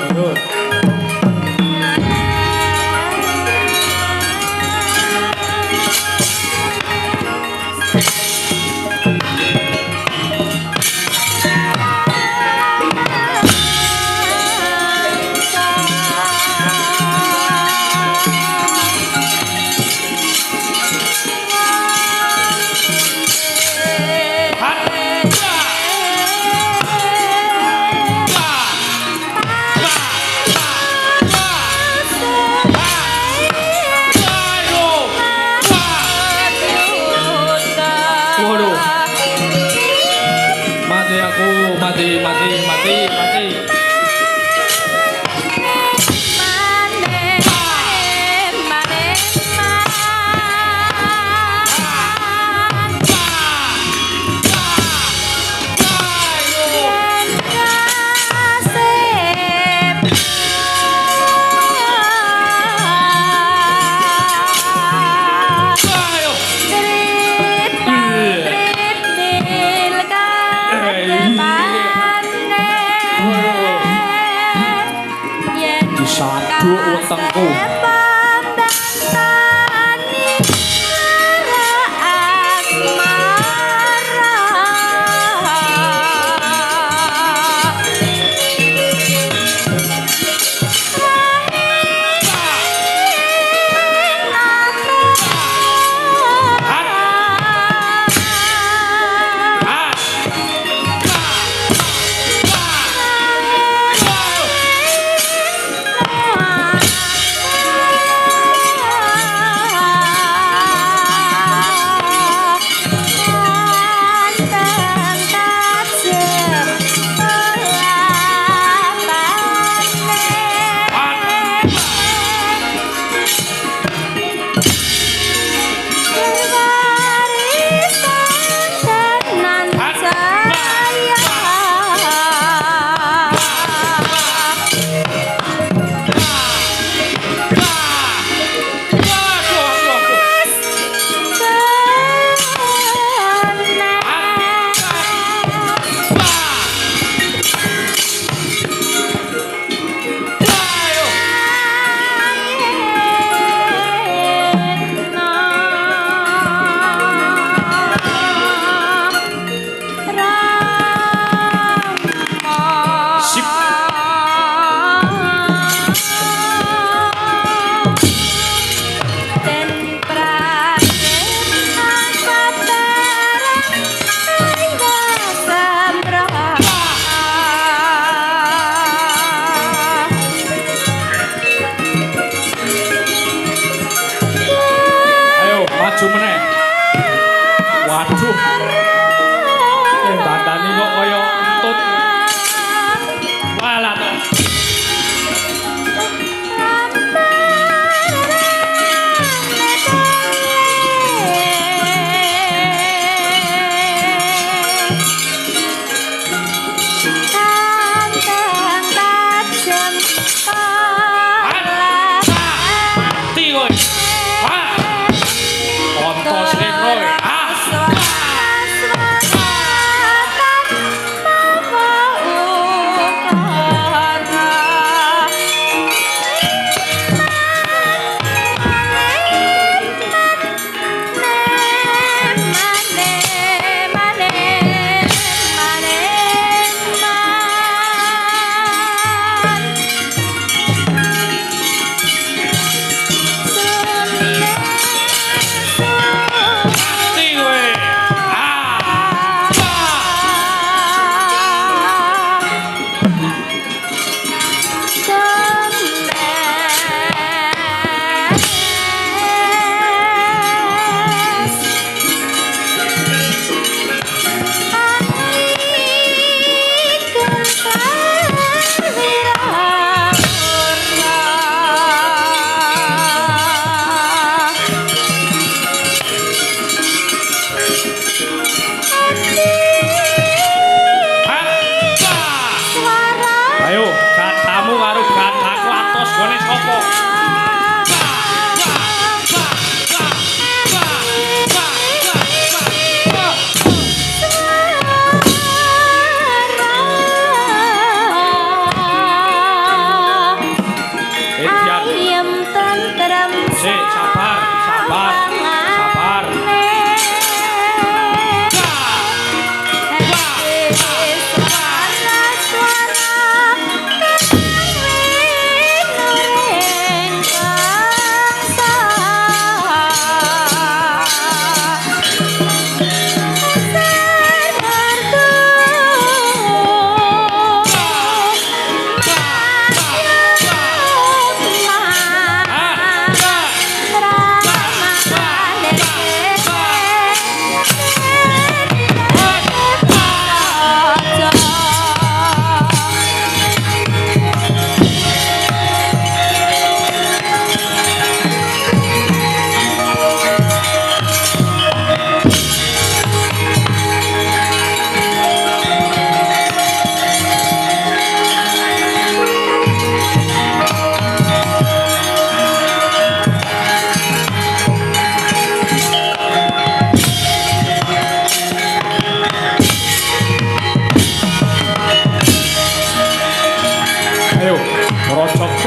Mati. Disaduk wetengku. tamu karo gadaku atos gone sapa?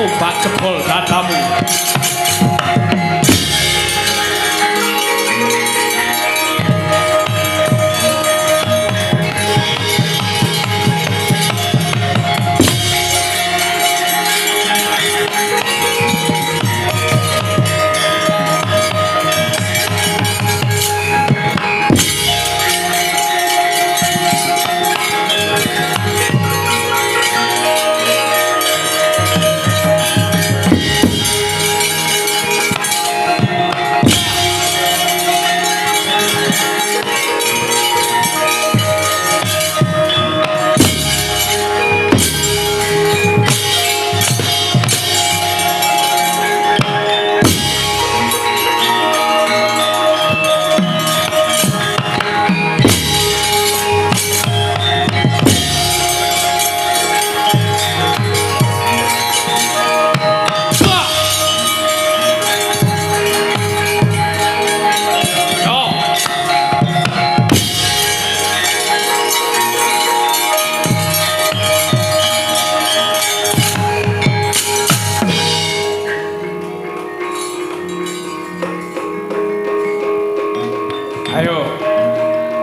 Tombak jebol dadamu.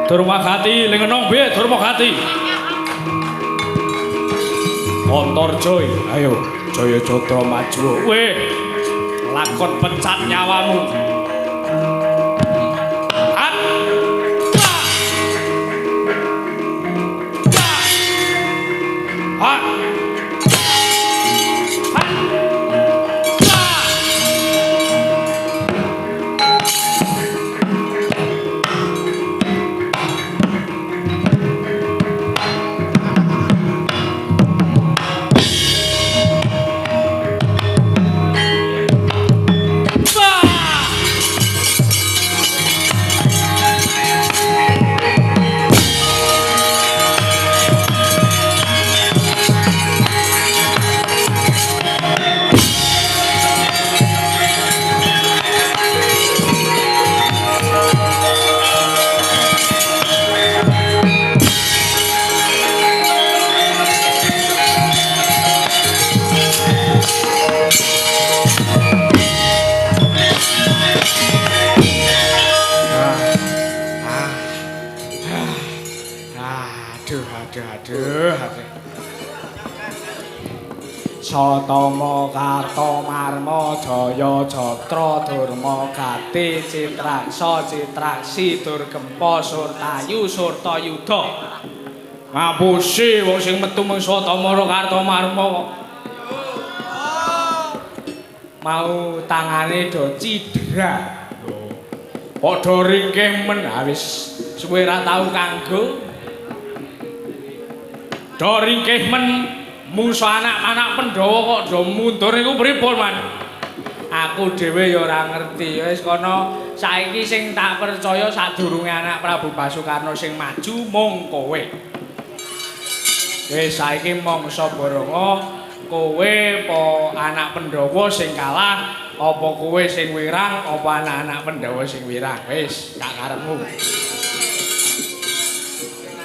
Durmagati lengenong piye Durmagati? Antarjoy, ayo Jaya Jatra maju. Weh, lakon pecat nyawamu. Hat. Hat. Satama Karta Marma Jaya Jatra Durmagati Citraksa Citraksi Durgempa Surtayu Surtayuda. Ngapusi wong sing metu mung Satama Karta Marma. Mau tangane do cidra. Padha ringkih men wis suwe ra tau kanggo. Do ringkih men musuh anak-anak Pandhawa kok do mundur niku pripun, Man? Aku dhewe ya ora ngerti. Wis kono saiki sing tak percaya sadurunge anak Prabu Basukarna sing maju mung kowe. Wis saiki mangsa Baranga kowe apa anak Pandhawa sing kalah, apa kowe sing wirang, apa anak-anak Pandhawa sing wirang. Wis, gak karepmu.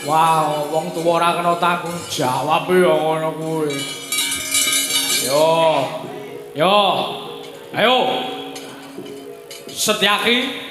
Wow, wong tuwa ora kena tanggung jawab ya ngono kuwi. Yo. Yo. Ayo. Setyaki.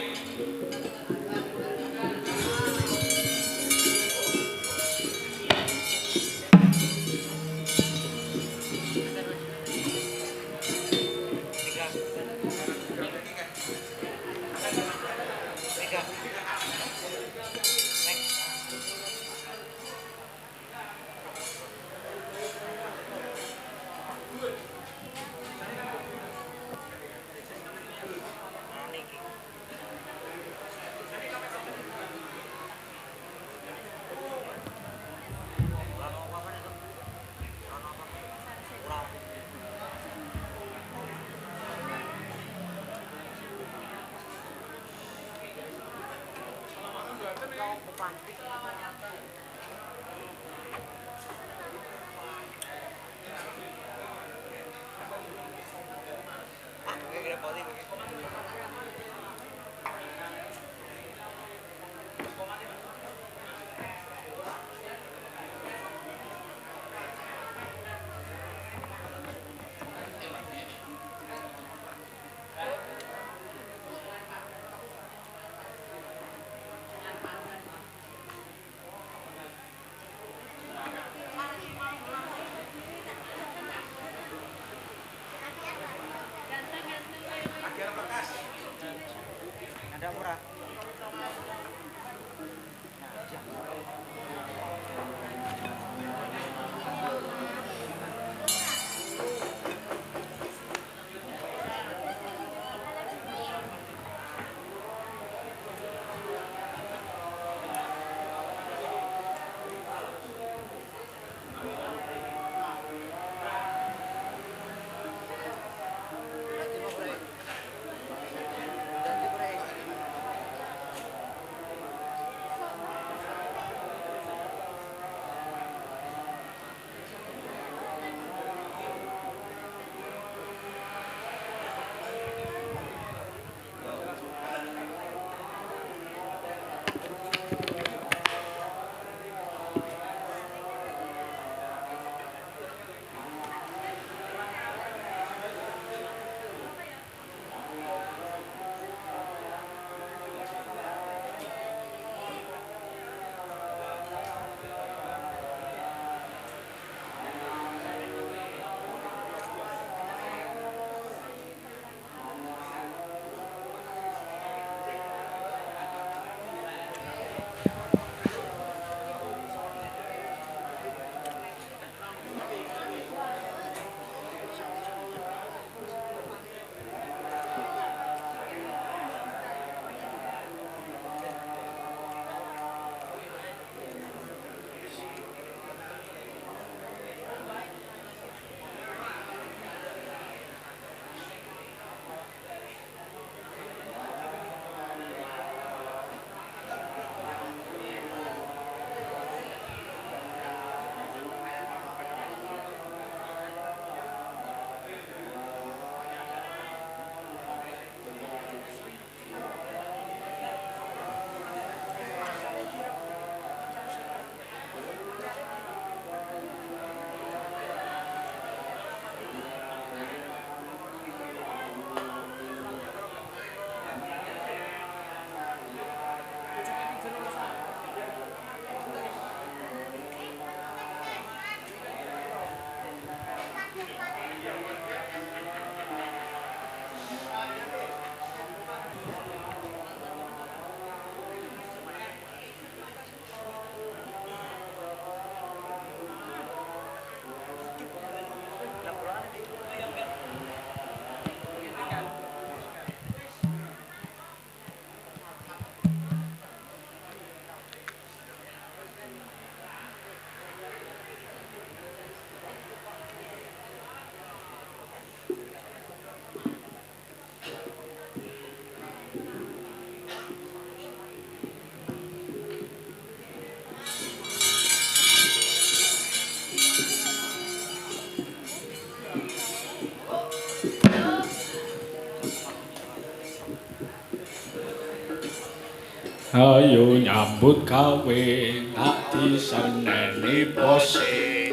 Ayo nyambut gawe tak diseneni bose.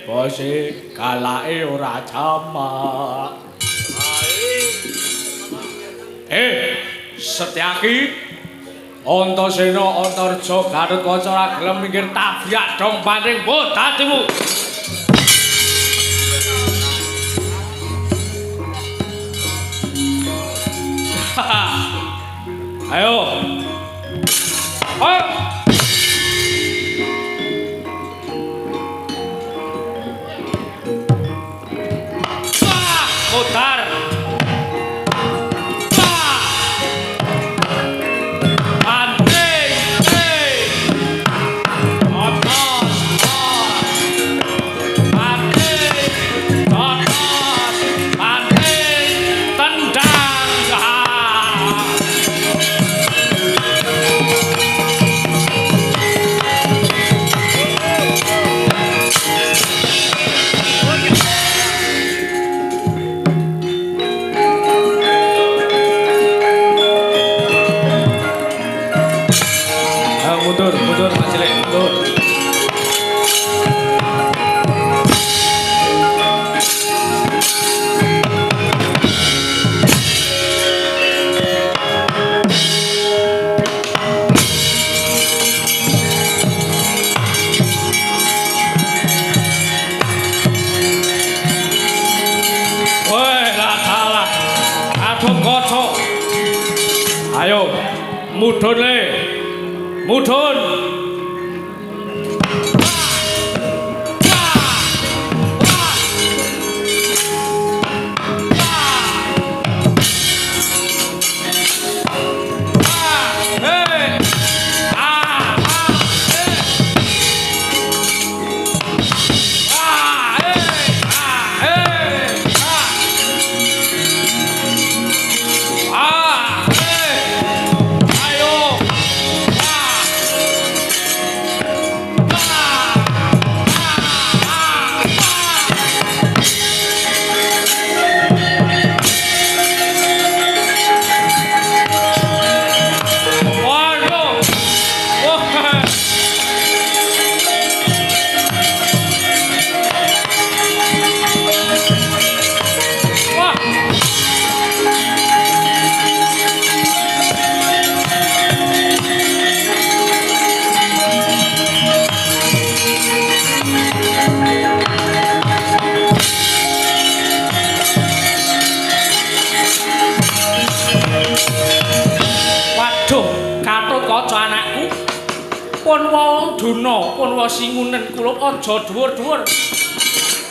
Bose galake ora jamak. Setyaki Antasena Antarja Gatotkaca ora gelem minggir tabrak dong paring bodatimu. Ayo. Ayo. Putar. Mundur, Pak Cilik, mundur. Woi, lah salah. Gatotkaca. Ayo, mudhun le. Mudhun. Punwa singunen kula aja dhuwur-dhuwur.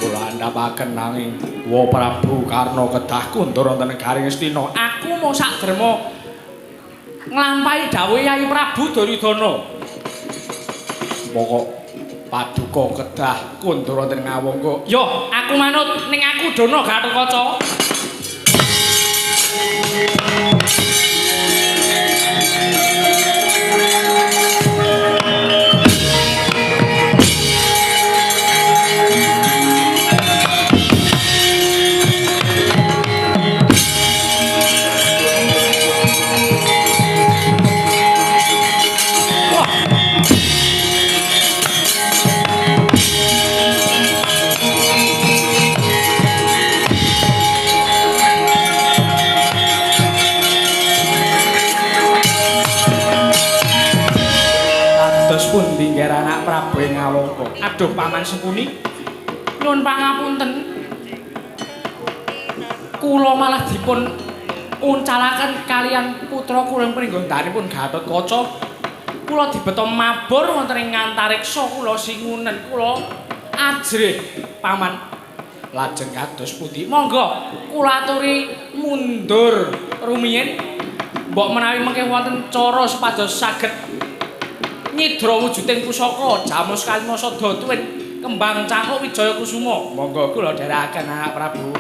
Kula andhapaken nanging Wa Prabu Karna kedah kundur wonten Garing Astina. Aku mau sakderma nglampahi dawuh Yai Prabu Duryudana. Pokok paduka kedah kundur wonten Ngawangga. Yo, aku manut ning aku Dana Gatotkaca. Pundi nggih anak Prabu Ngawangga. Aduh Paman Sengkuni. Nyuwun pangapunten. Kula malah dipun uncalaken kalian putra kula pringgondhanipun Gatotkaca. Kula dibeta mabur wonten ing antariksa kula singunen kula ajrih Paman. Lajeng kados pundi? Monggo kula aturi mundur rumiyin. Mbok menawi mengke wonten cara supados saged nyidra wujuding pusaka Jamus Kalimasa Datuwin kembang cangkuk Wijaya Kusuma. Monggo kula dherekaken anak Prabu.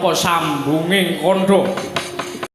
apa sambunging kandha